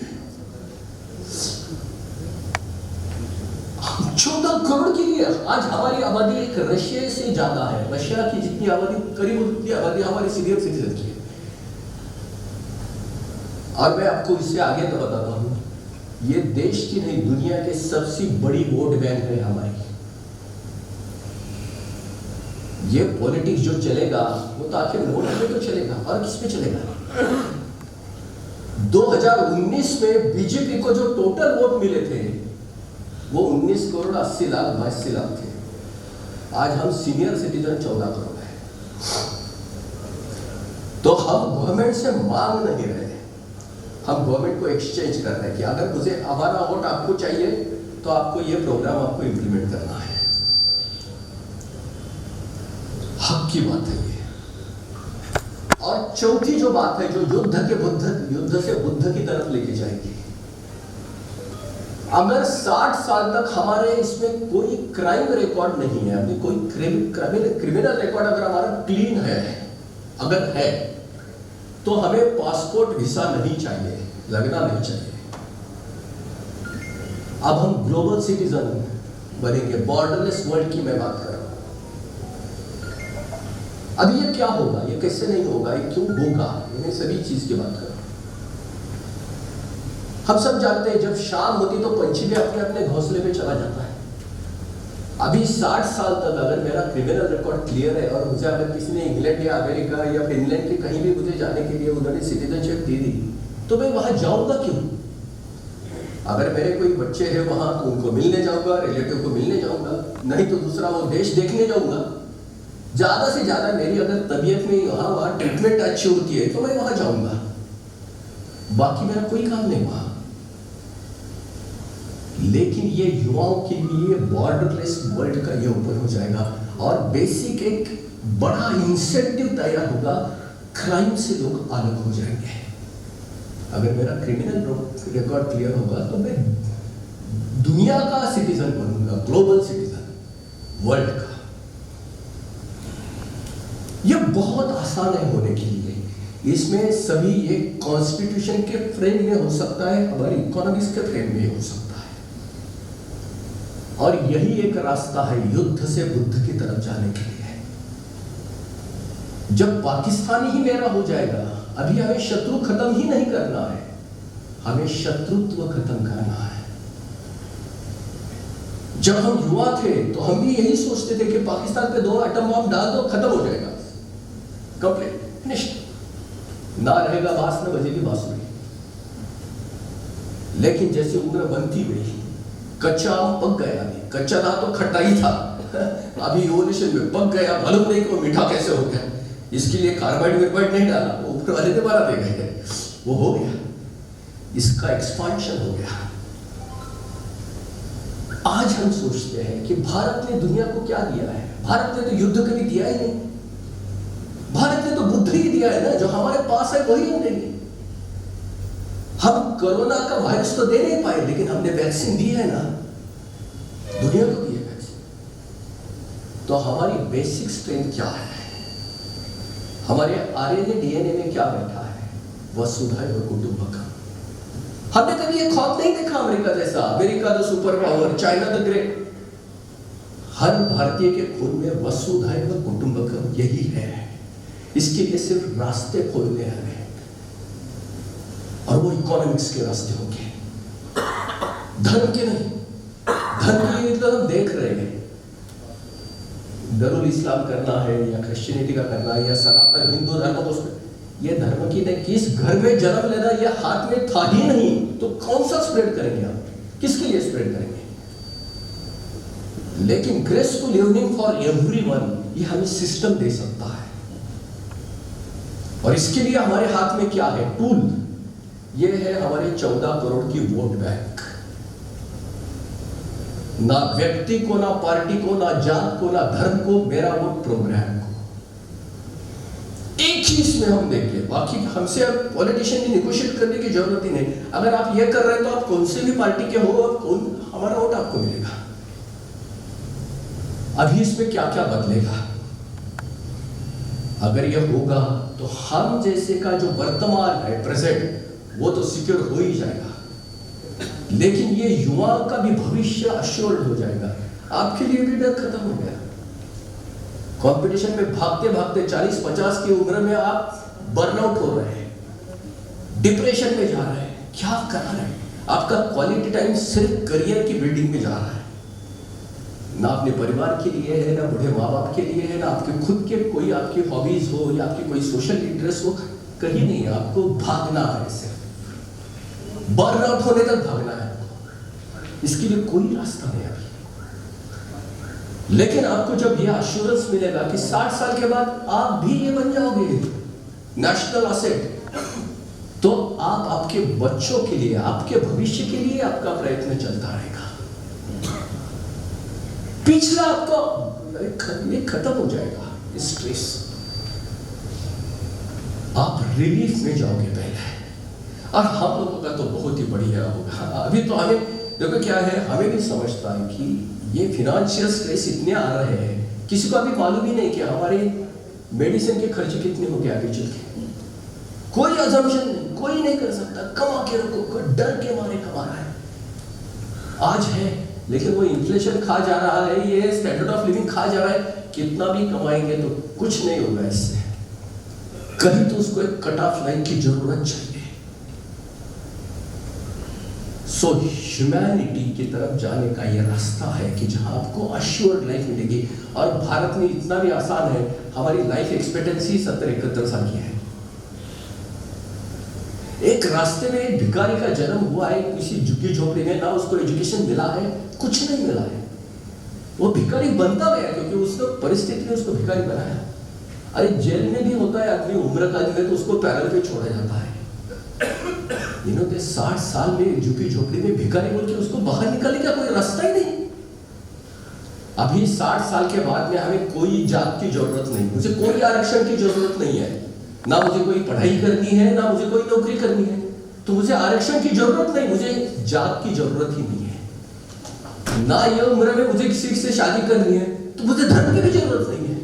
14 करोड़ के लिए आज हमारी आबादी एक रशिया से ज्यादा है। रशिया की जितनी आबादी, करीब उतनी आबादी हमारी सीनियर सिटीजन की है। और मैं आपको इससे आगे तो बताता हूं, ये देश की नहीं दुनिया के सबसे बड़ी वोट बैंक है हमारी। ये पॉलिटिक्स जो चलेगा वो तो आखिर वोट पे तो चलेगा, और किस पे चलेगा? 2019 में बीजेपी को जो टोटल वोट मिले थे वो 19 करोड़ 80 लाख 82 लाख थे। आज हम सीनियर सिटीजन 14 करोड़ है। तो हम गवर्नमेंट से मांग नहीं रहे, हम गवर्नमेंट को एक्सचेंज कर रहे हैं कि अगर मुझे हमारा वोट आपको चाहिए तो आपको ये प्रोग्राम आपको इंप्लीमेंट करना है। हक की बात है ये। और चौथी जो बात है, जो युद्ध से बुद्ध की तरफ लेके जाएगी। अगर 60 साल तक हमारे इसमें कोई क्राइम रिकॉर्ड नहीं है, अभी कोई क्रिमिनल रिकॉर्ड अगर हमारा क्लीन है, अगर है, तो हमें पासपोर्ट वीसा नहीं चाहिए, लगना नहीं चाहिए। अब हम ग्लोबल सिटीजन बनेंगे, बॉर्डरलेस वर्ल्ड की मैं बात कर रहा हूं। अब ये क्या होगा, ये कैसे नहीं होगा, ये क्यों होगा, मैं सभी चीज की बात कर रहा हूं। हम सब जानते हैं जब शाम होती तो पंछी भी अपने अपने घोंसले पे चला जाता है। अभी 60 साल तक अगर मेरा क्रिमिनल रिकॉर्ड क्लियर है और मुझे अगर किसी ने इंग्लैंड या अमेरिका या फिनलैंड के कहीं भी मुझे जाने के लिए उन्होंने सिटीजनशिप दे दी, तो मैं वहां जाऊंगा क्यों? अगर मेरे कोई बच्चे हैं वहां तो उनको मिलने जाऊंगा, रिलेटिव को मिलने जाऊंगा, नहीं तो दूसरा वो देश देखने जाऊंगा। ज्यादा से ज्यादा मेरी अगर तबीयत में वहां ट्रीटमेंट अच्छी होती है तो मैं वहां जाऊंगा, बाकी मेरा कोई काम नहीं वहां। लेकिन ये युवाओं के लिए बॉर्डरलेस वर्ल्ड का ये ओपन हो जाएगा और बेसिक एक बड़ा इंसेंटिव तैयार होगा, क्राइम से लोग अलग हो जाएंगे। अगर मेरा क्रिमिनल रिकॉर्ड क्लियर होगा तो मैं दुनिया का सिटीजन बनूंगा, ग्लोबल सिटीजन, वर्ल्ड का। ये बहुत आसान है होने के लिए। इसमें सभी एक कॉन्स्टिट्यूशन के फ्रेम में हो सकता है, हमारी इकोनॉमिक्स के फ्रेम में हो सकता है। और यही एक रास्ता है युद्ध से बुद्ध की तरफ जाने के लिए। जब पाकिस्तान ही मेरा हो जाएगा, अभी हमें शत्रु खत्म ही नहीं करना है, हमें शत्रुत्व खत्म करना है। जब हम युवा थे तो हम भी यही सोचते थे कि पाकिस्तान पे 2 एटम बम डाल दो, खत्म हो जाएगा, कंप्लीट फिनिश्ड, ना रहेगा बांस न बजेगी बांसुरी। लेकिन जैसे उम्र बनती गई, कच्चा आम पक गया, कच्चा था तो खट्टा ही था, अभी इवोल्यूशन में पक गया, मालूम नहीं कि वो मीठा कैसे हो गया। इसके लिए कार्बाइड नहीं डाला, वो ऊपर वाले ने मारा दे गए, वो हो गया, इसका एक्सपांशन हो गया। आज हम सोचते हैं कि भारत ने दुनिया को क्या दिया है? भारत ने तो युद्ध कभी दिया ही नहीं, भारत ने तो बुद्ध ही दिया है ना, जो हमारे पास है वही हम देंगे। हम कोरोना का वायरस तो दे नहीं पाए, लेकिन हमने वैक्सीन दी है ना, दुनिया को दी है वैक्सीन। तो हमारी बेसिक स्ट्रेंथ क्या है? हमारे आरएनए डीएनए में क्या बैठा है? वसुधैव कुटुंबकम। हमने कभी ये ख्वाब नहीं देखा अमेरिका जैसा, America the super power, China the great. हर भारतीय के खून में वसुधैव कुटुंबकम यही है। इसके लिए सिर्फ रास्ते खोलने हैं और वो इकोनॉमिक्स के रास्ते होंगे, धर्म के नहीं। धर्म की मतलब हम देख रहे हैं, दरुल इस्लाम करना है या क्रिश्चियनिटी का करना है या सनातन हिंदू धर्म को, ये धर्म की नहीं। किस घर में जन्म लेना ये हाथ में था ही नहीं, तो कौन सा स्प्रेड करेंगे आप? किसके लिए स्प्रेड करेंगे? लेकिन ग्रेसफुल लिविंग फॉर एवरीवन ये हमें सिस्टम दे सकता है। और इसके लिए हमारे हाथ में क्या है? टूल। ये है हमारे 14 करोड़ की वोट बैंक। ना व्यक्ति को, ना पार्टी को, ना जात को, ना धर्म को, मेरा वोट प्रोग्राम को। एक ही इसमें हम देखें, बाकी हमसे अब पॉलिटिशियन की निगोशिएट करने की जरूरत ही नहीं। अगर आप ये कर रहे हैं तो आप कौन से भी पार्टी के हो, कौन हमारा वोट आपको मिलेगा। अभी इसमें क्या क्या बदलेगा, अगर ये होगा तो हम जैसे का जो वर्तमान है, प्रेजेंट, वो तो सिक्योर हो ही जाएगा, लेकिन ये युवा का भी भविष्य अश्योर्ड हो जाएगा। आपके लिए भी डर खत्म हो गया। कंपटीशन में भागते भागते 40-50 की उम्र में आप बर्नआउट हो रहे हैं, डिप्रेशन में जा रहे हैं, क्या कर रहे हैं? आपका क्वालिटी टाइम सिर्फ करियर की बिल्डिंग में जा रहा है, ना अपने परिवार के लिए है, ना बूढ़े माँ बाप के लिए है, ना आपके खुद के कोई आपकी हॉबीज हो या आपकी कोई सोशल इंटरेस्ट हो, कहीं नहीं। आपको भागना है, सिर्फ बर्नआउट होने तक भागना है। इसके लिए कोई रास्ता नहीं अभी। लेकिन आपको जब यह एश्योरेंस मिलेगा कि 60 साल के बाद आप भी ये बन जाओगे नेशनल असेट, तो आप आपके बच्चों के लिए, आपके भविष्य के लिए आपका प्रयत्न चलता रहेगा। पिछला आपका ये खत्म हो जाएगा, स्ट्रेस, आप रिलीफ में जाओगे पहले। और हम लोगों का तो बहुत ही बढ़िया होगा। अभी तो हमें देखो क्या है, हमें भी समझता है कि ये फिनेंशियल स्ट्रेस इतने आ रहे हैं, किसी को अभी मालूम ही नहीं कि हमारे मेडिसिन के खर्चे कितने हो गए आगे चल के। कोई अजम्पशन नहीं, कोई नहीं कर सकता। कमा के रखो, डर के मारे कमा रहा है, आज है, लेकिन वो इन्फ्लेशन खा जा रहा है, ये स्टैंडर्ड ऑफ लिविंग खा जा रहा है। कितना भी कमाएंगे तो कुछ नहीं होगा इससे, कहीं तो उसको एक कट ऑफ लाइन की जरूरत चाहिए। सो ह्यूमैनिटी की तरफ जाने का ये रास्ता है कि जहां आपको अश्योर्ड लाइफ मिलेगी। और भारत में इतना भी आसान है, हमारी लाइफ एक्सपेक्टेंसी 70-71 साल की है। एक रास्ते में एक भिखारी का जन्म हुआ है किसी झुग्गी झोपड़ी में, ना उसको एजुकेशन मिला है, कुछ नहीं मिला है, वो भिखारी बनता गया क्योंकि उसको परिस्थिति ने उसको भिखारी बनाया। अरे जेल में भी होता है आदमी उम्र कैद में, तो उसको पैरल पे छोड़ा जाता है। इन्होंने 60 साल में झुग्गी झोपड़ी में भिखारी बोल के उसको बाहर निकालने का कोई रास्ता ही नहीं। अभी 60 साल के बाद में हमें कोई जात की जरूरत नहीं, मुझे कोई आरक्षण की जरूरत नहीं है, ना मुझे कोई पढ़ाई करनी है, ना मुझे कोई नौकरी करनी है, तो मुझे आरक्षण की जरूरत नहीं, मुझे जात की जरूरत ही नहीं है। ना ये उम्र में मुझे किसी से शादी करनी है, तो मुझे धर्म की भी जरूरत नहीं है।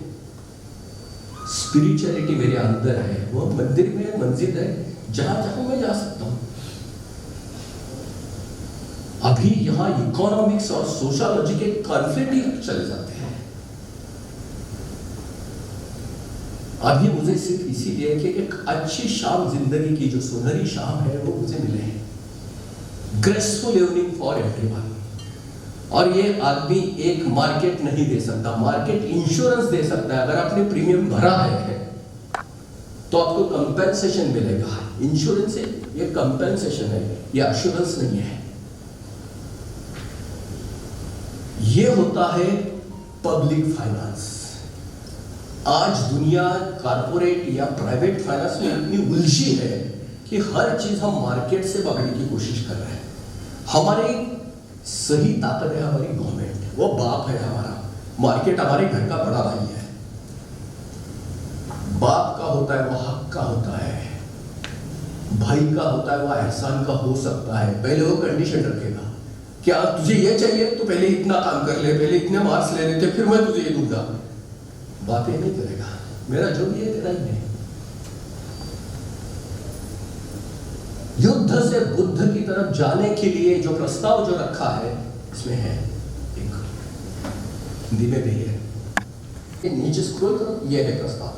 स्पिरिचुअलिटी मेरे अंदर है, वो मंदिर में मस्जिद है, जहां जहां मैं जा सकता हूं। अभी यहां इकोनॉमिक्स और सोशियोलॉजी के कॉन्फ्लिक्ट ही चले जाते हैं। अभी मुझे सिर्फ इसीलिए कि एक अच्छी शाम, जिंदगी की जो सुनहरी शाम है वो मुझे मिले है, ग्रेसफुल इवनिंग फॉर एवरीवन। और ये आदमी एक मार्केट नहीं दे सकता, मार्केट इंश्योरेंस दे सकता है। अगर आपने प्रीमियम भरा है तो आपको कंपेंसेशन मिलेगा। इंश्योरेंस है, ये कंपेंसेशन है, ये एश्योरेंस नहीं है। ये होता है पब्लिक फाइनेंस। आज दुनिया कारपोरेट या प्राइवेट फाइनेंस में इतनी उलझी है कि हर चीज हम मार्केट से पकड़ने की कोशिश कर रहे हैं। हमारी सही ताकत है हमारी गवर्नमेंट, वो बाप है हमारा, मार्केट हमारे घर का बड़ा भाई है। बाप का होता है वो हक का होता है, भाई का होता है वो एहसान का हो सकता है। पहले वो कंडीशन रखेगा, क्या तुझे ये चाहिए तो पहले इतना काम कर ले, पहले इतने मार्क्स ले लेते, फिर मैं तुझे ये दूंगा। बात ये नहीं करेगा, मेरा जो भी है तेरा ही है। युद्ध से बुद्ध की तरफ जाने के लिए जो प्रस्ताव जो रखा है इसमें है, एक हिंदी में भी है, नीचे स्क्रॉल करो, ये है प्रस्ताव।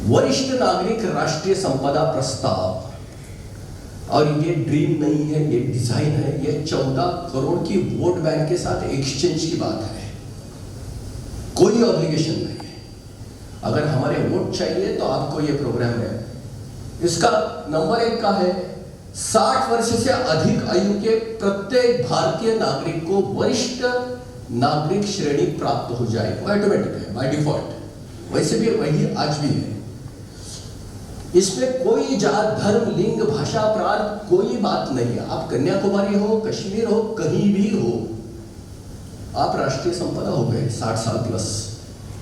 वरिष्ठ नागरिक राष्ट्रीय संपदा प्रस्ताव। और ये ड्रीम नहीं है, ये डिजाइन है, ये 14 करोड़ की वोट बैंक के साथ एक्सचेंज की बात है, कोई ऑब्लिगेशन नहीं है। अगर हमारे वोट चाहिए तो आपको ये प्रोग्राम है। इसका नंबर 1 का है 60 वर्ष से अधिक आयु के प्रत्येक भारतीय नागरिक को वरिष्ठ नागरिक श्रेणी प्राप्त हो जाए, ऑटोमेटिक है बाय डिफॉल्ट। वैसे भी वही आज भी है। इसमें कोई जात, धर्म, लिंग, भाषा, प्रांत कोई बात नहीं है। आप कन्याकुमारी हो, कश्मीर हो, कहीं भी हो, आप राष्ट्रीय संपदा हो गए 60 साल प्लस।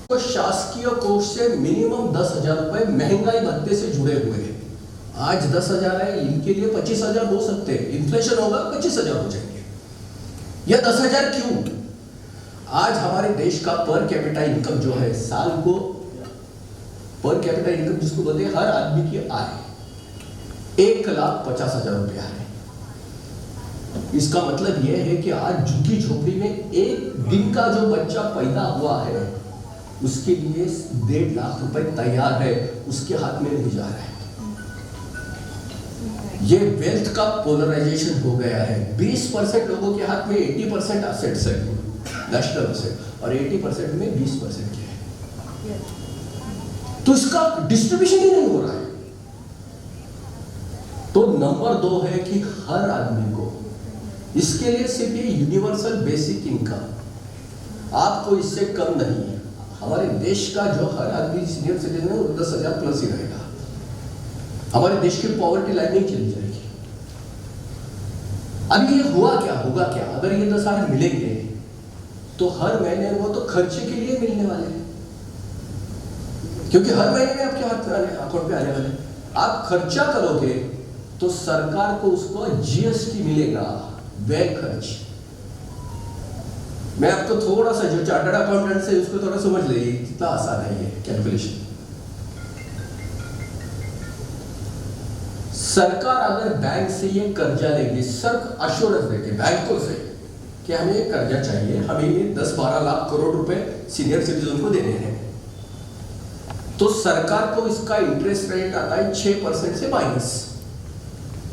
तो शासकीय कोष से मिनिमम 10,000 रुपए महंगाई भत्ते से जुड़े हुए हैं। आज 10,000 है, इनके लिए 25,000 हो सकते हैं। इन्फ्लेशन होगा 25,000 हो जाएंगे। यह 10,000 क्यों? आज हमारे देश का पर कैपिटा इनकम जो है, साल को पर कैपिटा इनकम जिसको बोलते हैं, हर आदमी की आय 1,50,000 रुपया है। इसका मतलब यह है कि आज झुग्गी झोपड़ी में एक दिन का जो बच्चा पैदा हुआ है, उसके लिए 1.5 लाख रुपए तैयार है, उसके हाथ में नहीं जा रहा है। ये वेल्थ का पोलराइजेशन हो गया है। 20% लोगों के हाथ में 80% एसेट्स है, नेशनल एसेट, और 80% में 20% के है। तो इसका डिस्ट्रीब्यूशन ही नहीं हो रहा है। तो नंबर 2 है कि हर आदमी को, इसके लिए सिर्फ ये यूनिवर्सल बेसिक इनकम आपको इससे कम नहीं है। हमारे देश का जो हर आदमी सीनियर सिटीजन है वो 10,000 प्लस ही रहेगा। हमारे देश की पॉवर्टी लाइन नहीं चली जाएगी। अभी ये हुआ क्या, होगा क्या? अगर ये 10,000 मिलेंगे तो हर महीने वो तो खर्चे के लिए मिलने वाले हैं, क्योंकि हर महीने में आपके हाथ में अकाउंट पे आने वाले। आप खर्चा करोगे तो सरकार को उसको जीएसटी मिलेगा, व्यय खर्च। मैं आपको थोड़ा सा, जो चार्टर्ड अकाउंटेंट से उसको थोड़ा समझ लीजिए, कितना आसान है ये कैलकुलेशन। सरकार अगर बैंक से ये कर्जा लेगी, सर अश्योरेंस देके बैंकों से कि हमें ये कर्जा चाहिए, हमें ये 10-12 लाख करोड़ रुपए सीनियर सिटीजन को देने हैं, तो सरकार को इसका इंटरेस्ट रेट आता है 6% से माइनस,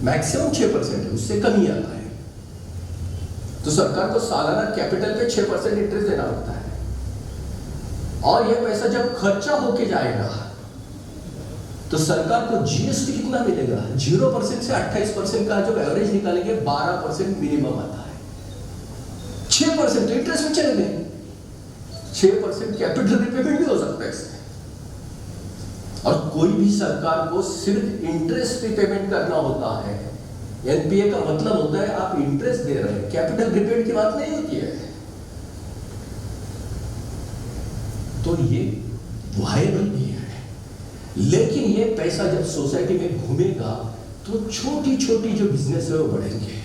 मैक्सिमम 6% है, उससे कम ही आता है। तो सरकार को सालाना कैपिटल पे 6% इंटरेस्ट देना होता है। और यह पैसा जब खर्चा होके जाएगा तो सरकार को जीएसटी कितना मिलेगा? 0% से 28% का जो एवरेज निकालेंगे 12% मिनिमम आता है। 6% तो इंटरेस्ट में चले गए, 6% कैपिटल रिपेमेंट भी हो सकता है इसमें। और कोई भी सरकार को सिर्फ इंटरेस्ट रिपेमेंट करना होता है। एनपीए का मतलब होता है आप इंटरेस्ट दे रहे हैं, कैपिटल रिपेमेंट की बात नहीं होती है। तो ये वायबल भी है, लेकिन ये पैसा जब सोसाइटी में घूमेगा तो छोटी छोटी जो बिजनेस है वो बढ़ेंगे।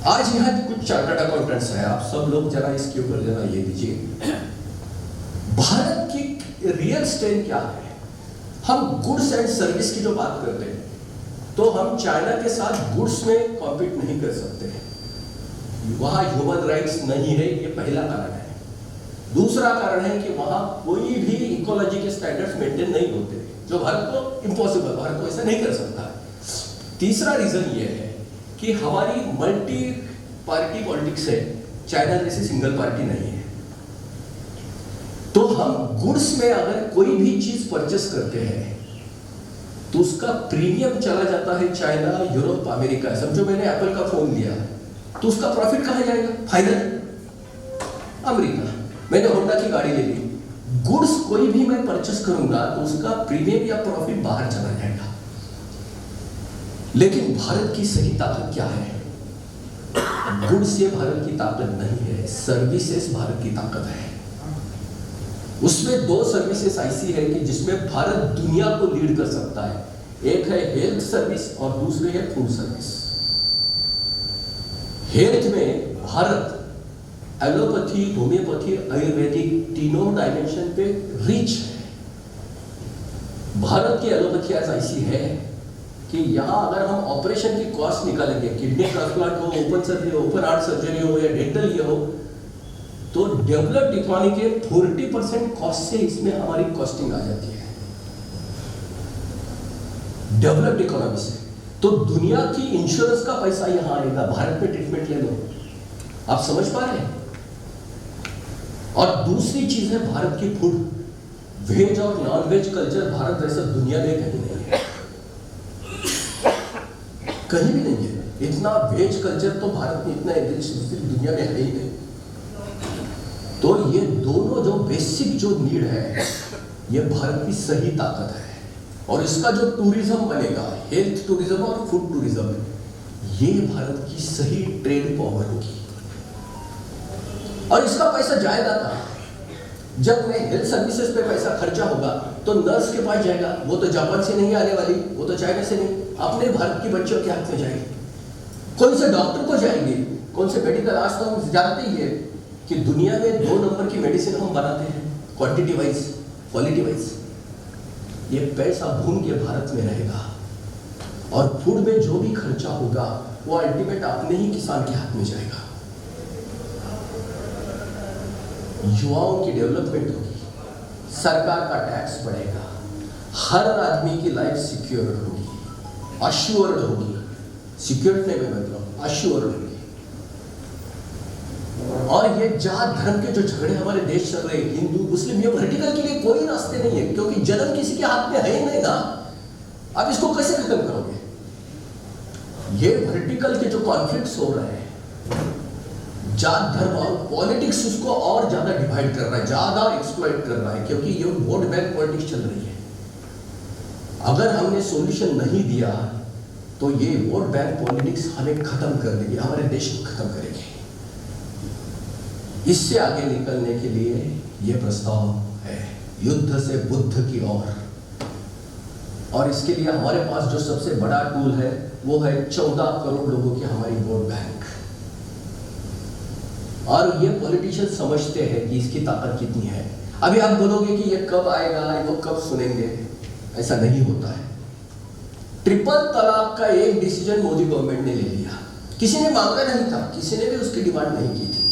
आज यहां कुछ चार्टर्ड अकाउंटेंट्स हैं, आप सब लोग जरा इसके ऊपर जरा ये दीजिए, भारत की रियल स्ट्रेंथ क्या है? हम गुड्स एंड सर्विस की जो बात करते हैं तो हम चाइना के साथ गुड्स में कॉम्पीट नहीं कर सकते, वहां ह्यूमन राइट्स नहीं है, ये पहला कारण है। दूसरा कारण है कि वहां कोई भी इकोलॉजी के स्टैंडर्ड्स मेंटेन नहीं होते, जो भारत को इम्पॉसिबल, भारत को ऐसा नहीं कर सकता। तीसरा रीजन ये है कि हमारी मल्टी पार्टी पॉलिटिक्स है, चाइना जैसी सिंगल पार्टी नहीं है। तो हम गुड्स में अगर कोई भी चीज परचेस करते हैं तो उसका प्रीमियम चला जाता है चाइना, यूरोप, अमेरिका। समझो मैंने एप्पल का फोन लिया तो उसका प्रॉफिट कहां जाएगा? Final America. मैंने होंडा की गाड़ी ले ली, गुड्स कोई भी मैं परचेस करूंगा तो उसका प्रीमियम या प्रॉफिट बाहर चला जाएगा। लेकिन भारत की सही ताकत क्या है? गुड्स ये भारत की ताकत नहीं है, सर्विसेज भारत की ताकत है। उसमें 2 सर्विसेज ऐसी है कि जिसमें भारत दुनिया को लीड कर सकता है। एक है हेल्थ सर्विस और दूसरी है फूड सर्विस। हेल्थ में भारत एलोपैथी, होम्योपैथी, आयुर्वेदिक तीनों डायमेंशन पे रिच है। भारत की एलोपैथी ऐसी है कि यहाँ अगर हम ऑपरेशन की कॉस्ट निकालेंगे, किडनी ट्रांसप्लांट हो, ओपन सर्जरी हो, ओपन हार्ट सर्जरी हो या डेंटल ये हो, तो डेवलप्ड इकोनॉमी के 40% कॉस्ट से इसमें हमारी कॉस्टिंग आ जाती है, डेवलप्ड इकोनॉमी से। तो दुनिया की इंश्योरेंस का पैसा यहां आएगा, भारत में ट्रीटमेंट ले लो। आप समझ पा रहे हैं? और दूसरी चीज है भारत की फूड, वेज और नॉन वेज कल्चर भारत जैसा दुनिया में कहीं नहीं है, कहीं भी नहीं है। इतना वेज कल्चर तो भारत में इतना दुनिया में है ही नहीं। तो ये दोनों जो बेसिक जो नीड है, ये भारत की सही ताकत है। और इसका जो टूरिज्म बनेगा, हेल्थ टूरिज्म और फूड टूरिज्म, ये भारत की सही ट्रेड पावर होगी। और इसका पैसा जाएगा कहाँ? जब मैं हेल्थ सर्विसेज पे पैसा खर्चा होगा तो नर्स के पास जाएगा, वो तो जापान से नहीं आने वाली, वो तो चाइना से नहीं, अपने भारत की बच्चों के हाथ में जाएगी। कौन से डॉक्टर को जाएंगे, कौन से मेडिकल? आज तो हम जानते ही है कि दुनिया में 2 नंबर की मेडिसिन हम बनाते हैं, क्वांटिटी वाइज, क्वालिटी वाइज। ये पैसा भून के भारत में रहेगा और फूड में जो भी खर्चा होगा वो अल्टीमेट अपने ही किसान के हाथ में जाएगा। युवाओं की डेवलपमेंट होगी, सरकार का टैक्स बढ़ेगा, हर आदमी की लाइफ सिक्योर होगी, अश्योर्ड होगी। सिक्योर्ड नहीं मैं मतलब अश्योर्ड होगी। और ये जात धर्म के जो झगड़े हमारे देश चल रहे हैं, हिंदू मुस्लिम, ये वर्टिकल के लिए कोई रास्ते नहीं है, क्योंकि जन्म किसी के हाथ में है ही नहीं ना। अब इसको कैसे खत्म करोगे? ये वर्टिकल के जो कॉन्फ्लिक्ट्स हो रहे हैं, जात धर्म और पॉलिटिक्स उसको और ज्यादा डिवाइड कर रहा है, ज्यादा एक्सप्लॉइट कर रहा है, क्योंकि ये वोट बैंक पॉलिटिक्स चल रही है। अगर हमने सॉल्यूशन नहीं दिया तो ये वोट बैंक पॉलिटिक्स हमें खत्म कर देगी, हमारे देश को खत्म करेगी। इससे आगे निकलने के लिए यह प्रस्ताव है, युद्ध से बुद्ध की ओर। और इसके लिए हमारे पास जो सबसे बड़ा टूल है वो है 14 करोड़ लोगों की हमारी वोट बैंक। और ये पॉलिटिशियन समझते हैं कि इसकी ताकत कितनी है। अभी आप बोलोगे कि ये कब आएगा, वो कब सुनेंगे, ऐसा नहीं होता है। ट्रिपल तलाक का एक डिसीजन मोदी गवर्नमेंट ने ले लिया, किसी ने मांगा नहीं था, किसी ने भी उसकी डिमांड नहीं की थी,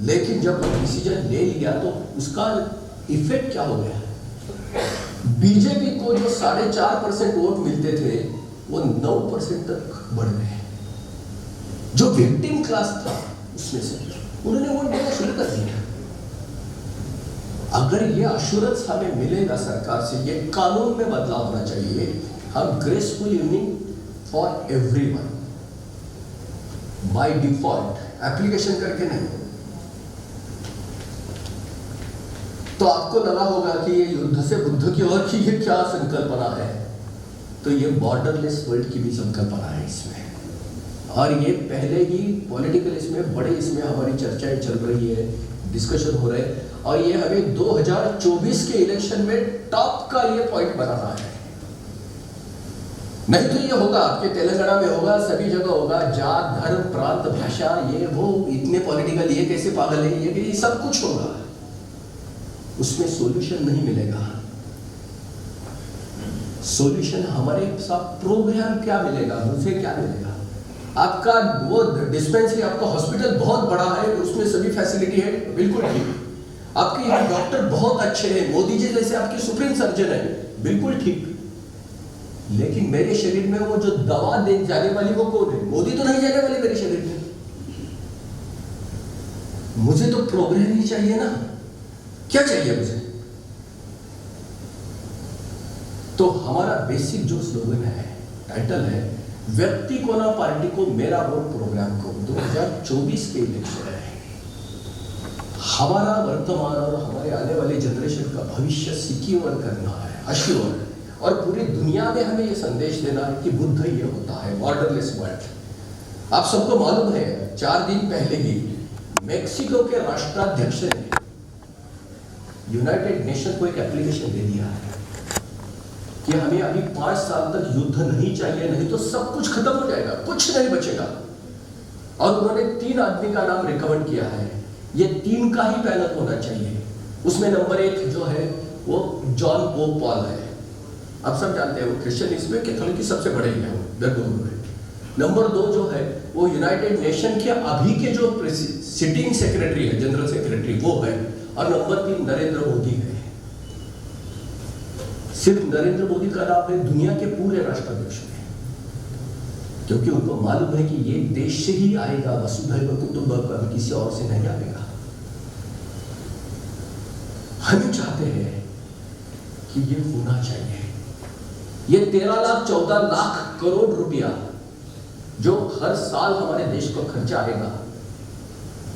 लेकिन जब वो डिसीजन ले लिया तो उसका इफेक्ट क्या हो गया? बीजेपी को जो 4.5% वोट मिलते थे वो 9% तक बढ़ गए। जो विक्टिम क्लास था उसमें से उन्होंने वोट देना शुरू कर दिया। अगर ये अश्योरेंस हमें मिलेगा सरकार से, ये कानून में बदलाव होना चाहिए, हम graceful evening for everyone by default application करके नहीं, तो आपको लगा होगा कि ये युद्ध से बुद्ध की ओर की ये क्या संकल्पना है। तो ये बॉर्डरलेस वर्ल्ड की भी संकल्पना है इसमें, और ये पहले ही पॉलिटिकल इसमें बड़े इसमें हमारी चर्चाएं चल रही है, डिस्कशन हो रहे हैं, और ये हमें 2024 के इलेक्शन में टॉप का ये पॉइंट बनाना है। नहीं तो ये होगा आपके तेलंगाना में होगा, सभी जगह होगा, जात धर्म प्रांत भाषा ये वो इतने पॉलिटिकल, ये कैसे पागल है, ये सब कुछ होगा, उसमें सॉल्यूशन नहीं मिलेगा। सॉल्यूशन हमारे साथ प्रोग्राम क्या मिलेगा, मुझे क्या मिलेगा? आपका वो डिस्पेंसरी, आपका हॉस्पिटल बहुत बड़ा है, उसमें सभी फैसिलिटी है, बिल्कुल ठीक। आपके यहाँ डॉक्टर बहुत अच्छे हैं, मोदी जी जैसे आपके सुप्रीम सर्जन है, बिल्कुल ठीक। लेकिन मेरे शरीर में वो जो दवा दे जाने वाली वो कौन है? मोदी तो नहीं जाने वाले मेरे शरीर में। मुझे तो प्रोग्राम ही चाहिए ना, क्या चाहिए मुझे? तो हमारा बेसिक जो स्लोगन है, टाइटल है, व्यक्ति को ना पार्टी को, मेरा वोट प्रोग्राम को। 2024 के इलेक्शन है, हमारा वर्तमान और हमारे आने वाले जनरेशन का भविष्य सिक्योर करना है, अश्योर, और पूरी दुनिया में हमें यह संदेश देना है कि बुद्ध ये होता है, बॉर्डरलेस वर्ल्ड। आप सबको मालूम है 4 दिन पहले ही मेक्सिको के राष्ट्राध्यक्ष ने यूनाइटेड नेशन को एक एप्लीकेशन दे दिया है कि हमें अभी 5 साल तक युद्ध नहीं चाहिए, नहीं तो सब कुछ खत्म हो जाएगा, कुछ नहीं बचेगा। और उन्होंने 3 आदमी का नाम रिकमेंड किया है, ये 3 का ही पैनल होना चाहिए। उसमें नंबर 1 जो है वो जॉन पोप पॉल है, आप सब जानते हैं, वो क्रिश्चियन इसमें कैथोलिक की सबसे बड़े हैं, वो नंबर 2 जो है वो यूनाइटेड नेशन के अभी के जो सिटिंग सेक्रेटरी है, जनरल सेक्रेटरी, वो है। और नंबर 3 नरेंद्र मोदी है। सिर्फ नरेंद्र मोदी का नाम है दुनिया के पूरे राष्ट्राध्यक्ष में, क्योंकि उनको मालूम है कि ये देश से ही आएगा, वसुधैव कुटुंबकम, किसी और से नहीं आएगा। हम चाहते हैं कि ये होना चाहिए। ये 13 लाख 14 लाख करोड़ रुपया जो हर साल हमारे देश को खर्चा आएगा,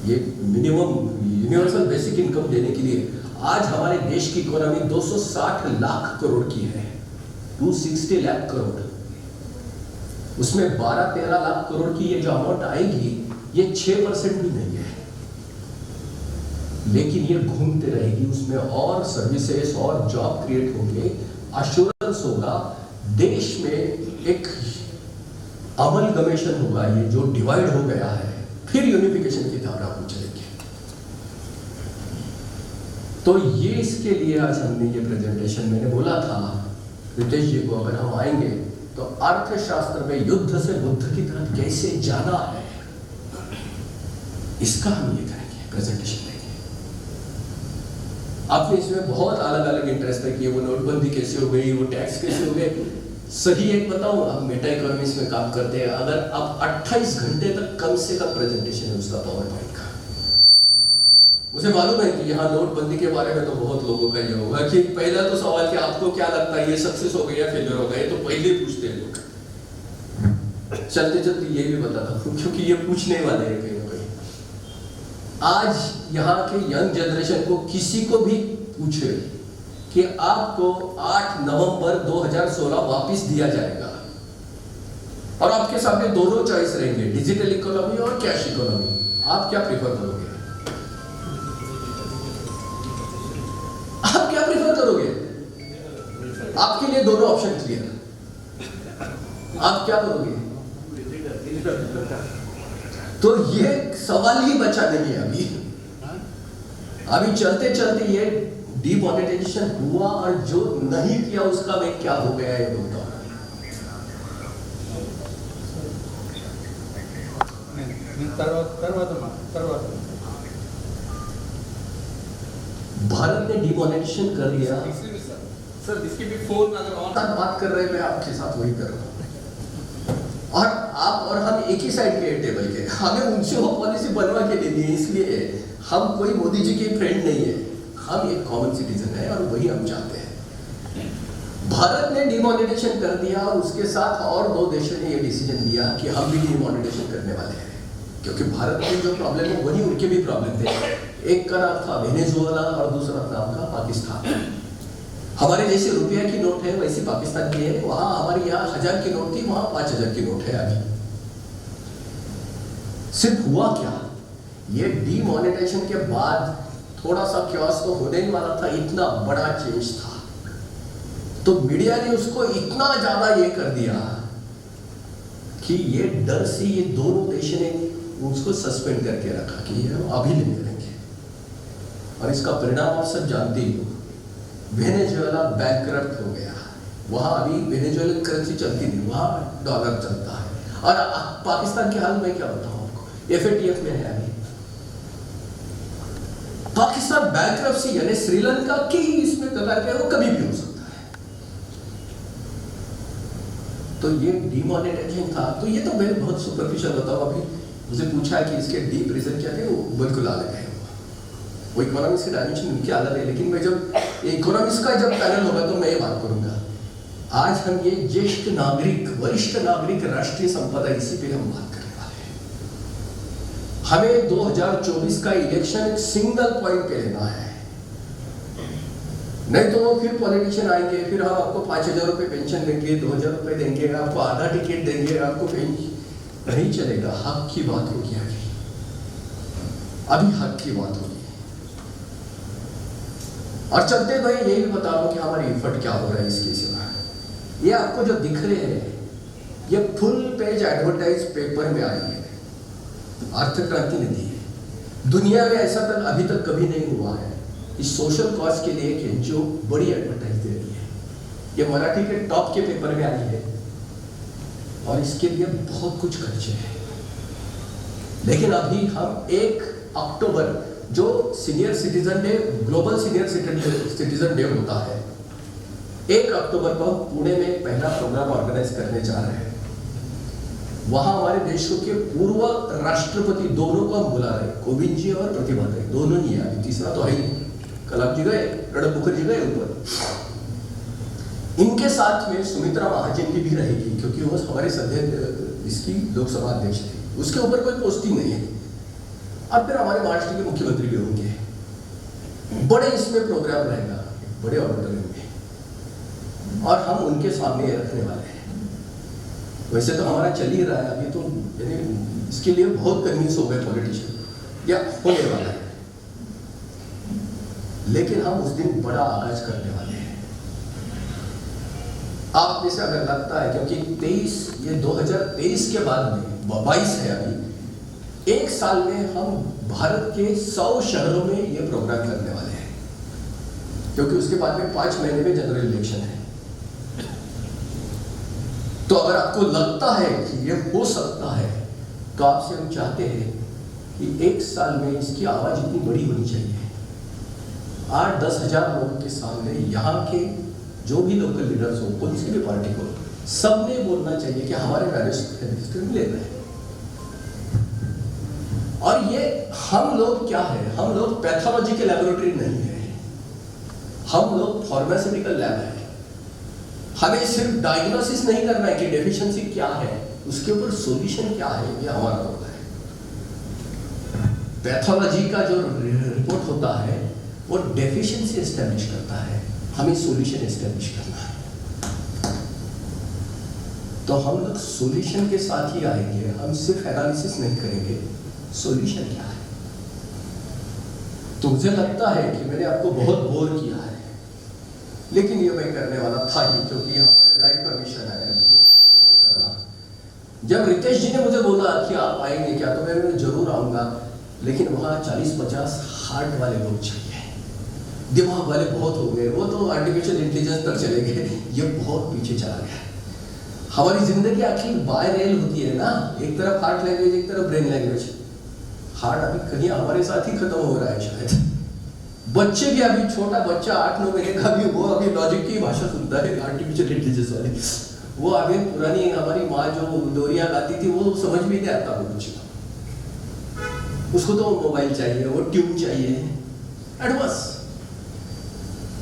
ये मिनिमम यूनिवर्सल बेसिक इनकम देने के लिए आज हमारे देश की इकोनॉमी 260 लाख करोड़ की है, 260 लाख करोड़। उसमें 12-13 लाख करोड़ की ये जो अमाउंट आएगी, ये 6% भी नहीं है, लेकिन ये घूमते रहेगी। उसमें और सर्विसेज और जॉब क्रिएट होंगे, अश्योरेंस होगा, देश में एक अमलगमेशन होगा। ये जो डिवाइड हो गया है, फिर यूनिफिकेशन की धारा को चलेंगे। तो ये इसके लिए आज हमने ये प्रेजेंटेशन, मैंने बोला था रितेश जी को, अगर हम आएंगे तो अर्थशास्त्र में युद्ध से बुद्ध की तरफ कैसे जाना है, इसका हम ये करेंगे, प्रेजेंटेशन लेंगे। आपने इसमें बहुत अलग अलग इंटरेस्ट है कि वो नोटबंदी कैसे हो गई, वो टैक्स कैसे हो गए। सही एक बताऊं, हम मेटा इकोनॉमिक्स में काम करते हैं, अगर आप 28 घंटे तक कम से कम प्रेजेंटेशन है उसका पावर पॉइंट का। मुझे मालूम है कि यहाँ नोटबंदी के बारे में तो बहुत लोगों का ये होगा कि पहला तो सवाल कि आपको क्या लगता है, ये सक्सेस हो गया या फेलियर हो गया, ये तो पहले पूछते हैं लोग। चलते चलते ये भी बताता हूँ, क्योंकि ये पूछने वाले हैं कहीं ना कहीं। आज यहाँ के यंग जनरेशन को किसी को भी पूछे कि आपको 8 नवंबर 2016 वापस दिया जाएगा और आपके सामने दोनों चॉइस रहेंगे, डिजिटल इकोनॉमी और कैश इकोनॉमी, आप क्या प्रीफर करोगे? आप क्या प्रीफर करोगे? आपके लिए दोनों ऑप्शन क्लियर, आप क्या करोगे? तो ये सवाल ही बचा नहीं है। अभी चलते चलते ये डिमोनेटाइजेशन हुआ और जो नहीं किया उसका मैं क्या हो गया है बोलता हूं। भारत ने डिमोनेटाइजेशन कर दिया।
सर इसके भी फोन अगर ऑन
बात कर रहे हैं, मैं आपके साथ वही कर रहा हूं। और आप और हम एक ही साइड के टेबल के, हमें उनसे वो पॉलिसी बनवा के देनी है, इसलिए हम कोई मोदी जी के फ्रेंड नहीं है, हम एक कॉमन सिटीजन है और वही हम चाहते हैं। भारत ने डिमोनेटाइजेशन कर दिया और उसके साथ और 2 देशों ने ये डिसीजन लिया कि हम भी डिमोनेटाइजेशन करने वाले हैं, क्योंकि भारत में जो प्रॉब्लम है वही उनके भी प्रॉब्लम थे। एक का नाम था वेनेजुएला और दूसरा नाम था पाकिस्तान। हमारे जैसे रुपया की नोट है वैसी पाकिस्तान की है, वहां हमारे यहाँ 1000 की नोट थी, वहां 5000 की नोट है। अभी सिर्फ हुआ क्या, ये डिमोनेटाइजेशन के बाद थोड़ा सा क्योस तो होने ही वाला था, इतना बड़ा चेंज था तो मीडिया ने उसको इतना ज्यादा ये कर दिया कि ये डर से ये दोनों देश ने उसको सस्पेंड करके रखा कि ये अभी नहीं करेंगे। और इसका परिणाम आप सब जानते ही हो, वेनेजुएला बैंकरप्ट हो गया। वहां अभी वेनेजुएला करेंसी चलती नहीं, वहां डॉलर चलता है। और पाकिस्तान के हाल में क्या बताऊं आपको, FATF में है अभी। पाकिस्तान बैंकरप्सी यानी श्रीलंका की इसमें कगार पे वो कभी भी हो सकता है। तो ये डिमोनेटाइजेशन था। तो ये तो मैं बहुत सुपरफिशियल बताऊं। अभी मुझे पूछा कि इसके डीप रीजन क्या थे, वो बिल्कुल अलग है। वो इकोनॉमिक्स के डायमेंशन उनके अलग है, लेकिन मैं जब इकोनॉमिक्स का जब पैनल होगा तो मैं ये बात करूंगा। आज हम ये ज्येष्ठ नागरिक, वरिष्ठ नागरिक, राष्ट्रीय संपदा, इसी पे हम बात करने वाले हैं। हमें 2024 का इलेक्शन एक सिंगल पॉइंट पे लेना है, नहीं तो वो फिर पॉलिटिशियन आएंगे, फिर हम आपको 5000 रुपए पेंशन देंगे, 2000 रुपए देंगे, आपको आधा टिकट देंगे, आपको नहीं चलेगा। हक की बात होगी आगे, अभी हक की बात होगी। और चलते भाई यही बता दो कि हमारी एफर्ट क्या हो रहा है इसके सिवा। ये आपको जो दिख रहे हैं ये फुल पेज एडवर्टाइज पेपर में आई है, अर्थ क्रांति ने दी है। दुनिया में ऐसा तक अभी तक कभी नहीं हुआ है। इस सोशल कॉज के लिए कि जो बड़ी एडवर्टाइज दे रही है, ये मराठी के टॉप के पेपर में आई है और इसके लिए बहुत कुछ खर्चे हैं। लेकिन अभी हम 1 अक्टूबर जो senior citizen day, global senior citizen day होता है, 1 अक्टूबर को हम पुणे में पहला प्रोग्राम ऑर्गेनाइज करने जा रहे हैं। वहां हमारे देशों के पूर्व राष्ट्रपति दोनों को हम बुला रहे हैं, कोविंद जी और प्रतिभा देवी, दोनों नहीं आए, तीसरा तो है ही, कलाम जी गए, प्रणब मुखर्जी गए ऊपर। इनके साथ में सुमित्रा महाजन की भी रहेगी, क्योंकि वो हमारे सदस्य इसकी लोकसभा अध्यक्ष थी, उसके ऊपर कोई पोस्टिंग नहीं है। अब फिर हमारे महाराष्ट्र के मुख्यमंत्री भी होंगे। बड़े इसमें प्रोग्राम रहेगा, बड़े ऑडिटोरियम में, और हम उनके सामने ये रखने वाले हैं। वैसे तो हमारा चल ही रहा है अभी, तो यानी इसके लिए बहुत कन्विंस हो गए पॉलिटिशियन या होने वाला है, लेकिन हम उस दिन बड़ा आगाज करने वाले हैं। आप में से अगर लगता है, क्योंकि 23 ये 2023 के बाद में 22 है अभी, एक साल में हम भारत के 100 शहरों में ये प्रोग्राम करने वाले हैं, क्योंकि उसके बाद में 5 महीने में जनरल इलेक्शन है। तो अगर आपको लगता है कि ये हो सकता है, तो आपसे हम चाहते हैं कि एक साल में इसकी आवाज इतनी बड़ी होनी चाहिए, 8-10 हजार लोगों के सामने, यहाँ के जो भी लोकल लीडर्स हो, कौन सी भी पार्टी को, सबने बोलना चाहिए कि हमारे रजिस्टर मिले रहे। और ये हम लोग क्या है, हम लोग पैथोलॉजिकल लैबोरेटरी नहीं है, हम लोग फार्मास्यूटिकल लैब है। हमें सिर्फ डायग्नोसिस नहीं करना है कि डेफिशिएंसी क्या है, उसके ऊपर सॉल्यूशन क्या है, ये हमारा होता है। पैथोलॉजी का जो रिपोर्ट होता है वो डेफिशिएंसी एस्टेब्लिश करता है, हमें सॉल्यूशन एस्टेब्लिश करना है। तो हम लोग सॉल्यूशन के साथ ही आएंगे, हम सिर्फ एनालिसिस नहीं करेंगे, सॉल्यूशन क्या है। तो मुझे लगता है कि मैंने आपको बहुत बोर किया है, लेकिन ये मैं करने वाला था ही, क्योंकि हमारे लाइफ का मिशन है लोगों को बोर करना। जब रितेश जी ने मुझे बोला कि आप आएंगे क्या, तो मैं जरूर आऊंगा, लेकिन वहाँ 40-50 हार्ट वाले लोग चाहिए, दिमाग वाले बहुत हो गए, वो तो आर्टिफिशियल इंटेलिजेंस तक चले गए, ये बहुत पीछे चला गया। हमारी जिंदगी आखिर बायरेल होती है ना, एक तरफ हार्ट लैंग्वेज, एक तरफ ब्रेन लैंग्वेज। हार्ट अभी कहीं हमारे साथ ही खत्म हो रहा है शायद। बच्चे भी, अभी छोटा बच्चा 8-9 महीने का भी, वो अभी लॉजिक की भाषा सुनता है, आर्टिफिशियल इंटेलिजेंस वाले। वो अभी पुरानी हमारी माँ जो लोरियां गाती थी, वो समझ भी नहीं आता वो कुछ, उसको तो मोबाइल चाहिए, वो ट्यून चाहिए, एडवांस।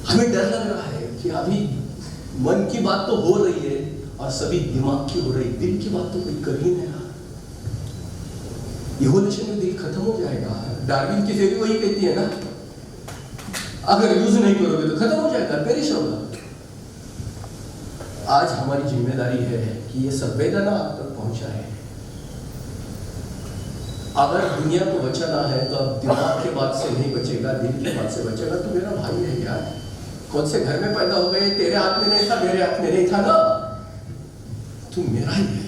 हमें डर लग रहा है कि अभी मन की बात तो हो रही है और सभी दिमाग की हो रही, दिल की बात तो कोई कर ही नहीं रहा। इवोल्यूशन में दिल खत्म हो जाएगा। डार्विन की थ्योरी वही कहती है ना, अगर यूज नहीं करोगे तो खत्म हो जाएगा, पेरिश होगा। आज हमारी जिम्मेदारी है कि ये संवेदना आप तक पहुंचाए। अगर दुनिया को बचाना है तो अब दिमाग के बात से नहीं बचेगा, दिल के बात से बचेगा। तो मेरा भाई है यार, कौन से घर में पैदा हो गए, तेरे हाथ में नहीं था, मेरे हाथ में नहीं था ना, तू मेरा ही है।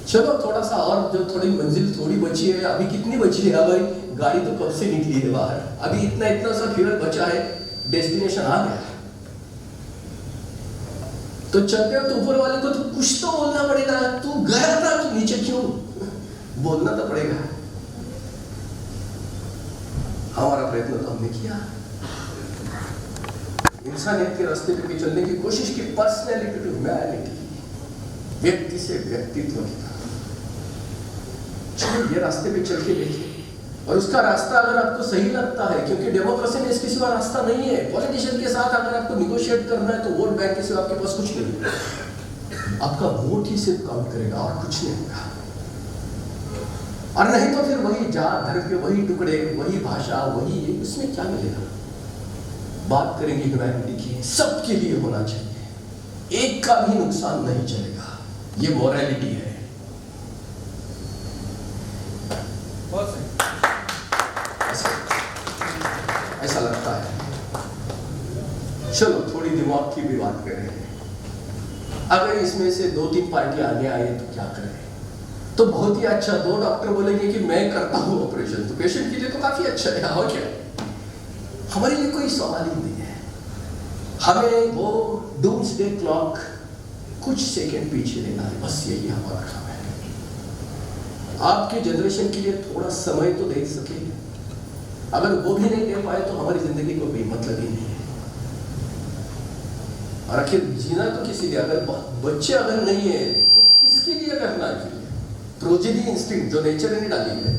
चलो थोड़ा सा और, जो थोड़ी मंजिल थोड़ी बची है, अभी कितनी बची है भाई, गाड़ी तो कब से निकली है बाहर, अभी इतना सा फ्यूल बचा है, डेस्टिनेशन आ गया है। तो चलते हो तो ऊपर वाले को तो कुछ तो बोलना पड़ेगा, तू गया था तो नीचे क्यों, बोलना तो पड़ेगा। हमारा प्रयत्न तो हमने किया, इंसानियत के रास्ते पे चलने की कोशिश की, पर्सनैलिटी टू ह्यूमैनिटी, व्यक्ति से व्यक्तित्व की। चलो ये रास्ते पे चल के देखिए, और उसका रास्ता अगर आपको सही लगता है, क्योंकि डेमोक्रेसी में इसके सिवा रास्ता नहीं है। पॉलिटिशियन के साथ अगर आपको निगोशिएट करना है तो वोट बैंक के सिवा आपके पास कुछ नहीं है, आपका वोट ही सिर्फ काउंट करेगा और कुछ नहीं होगा। और नहीं तो फिर वही जात धर्म के वही टुकड़े, वही भाषा, वही, इसमें क्या मिलेगा। बात करेंगे ह्यूमैनिटी की, सबके लिए होना चाहिए, एक का भी नुकसान नहीं चलेगा, ये मॉरलिटी है। ऐसा लगता है। चलो थोड़ी दिमाग की भी बात करें। अगर इसमें से 2-3 पार्टी आगे आए तो क्या करें, तो बहुत ही अच्छा। 2 डॉक्टर बोलेंगे कि मैं करता हूं ऑपरेशन, तो पेशेंट के लिए तो काफी अच्छा है, और क्या, हमारे लिए कोई सवाल ही नहीं है। हमें वो डूम्सडे क्लॉक कुछ सेकंड पीछे लेना है, बस यही हमारा काम है। आपके जनरेशन के लिए थोड़ा समय तो दे सके, अगर वो भी नहीं दे पाए तो हमारी जिंदगी को कोई मतलब ही नहीं है। और आखिर जीना तो किसी लिए, अगर बच्चे अगर नहीं है तो किसके लिए करना है। प्रोजेनी इंस्टिंक्ट जो नेचर ने डाली है,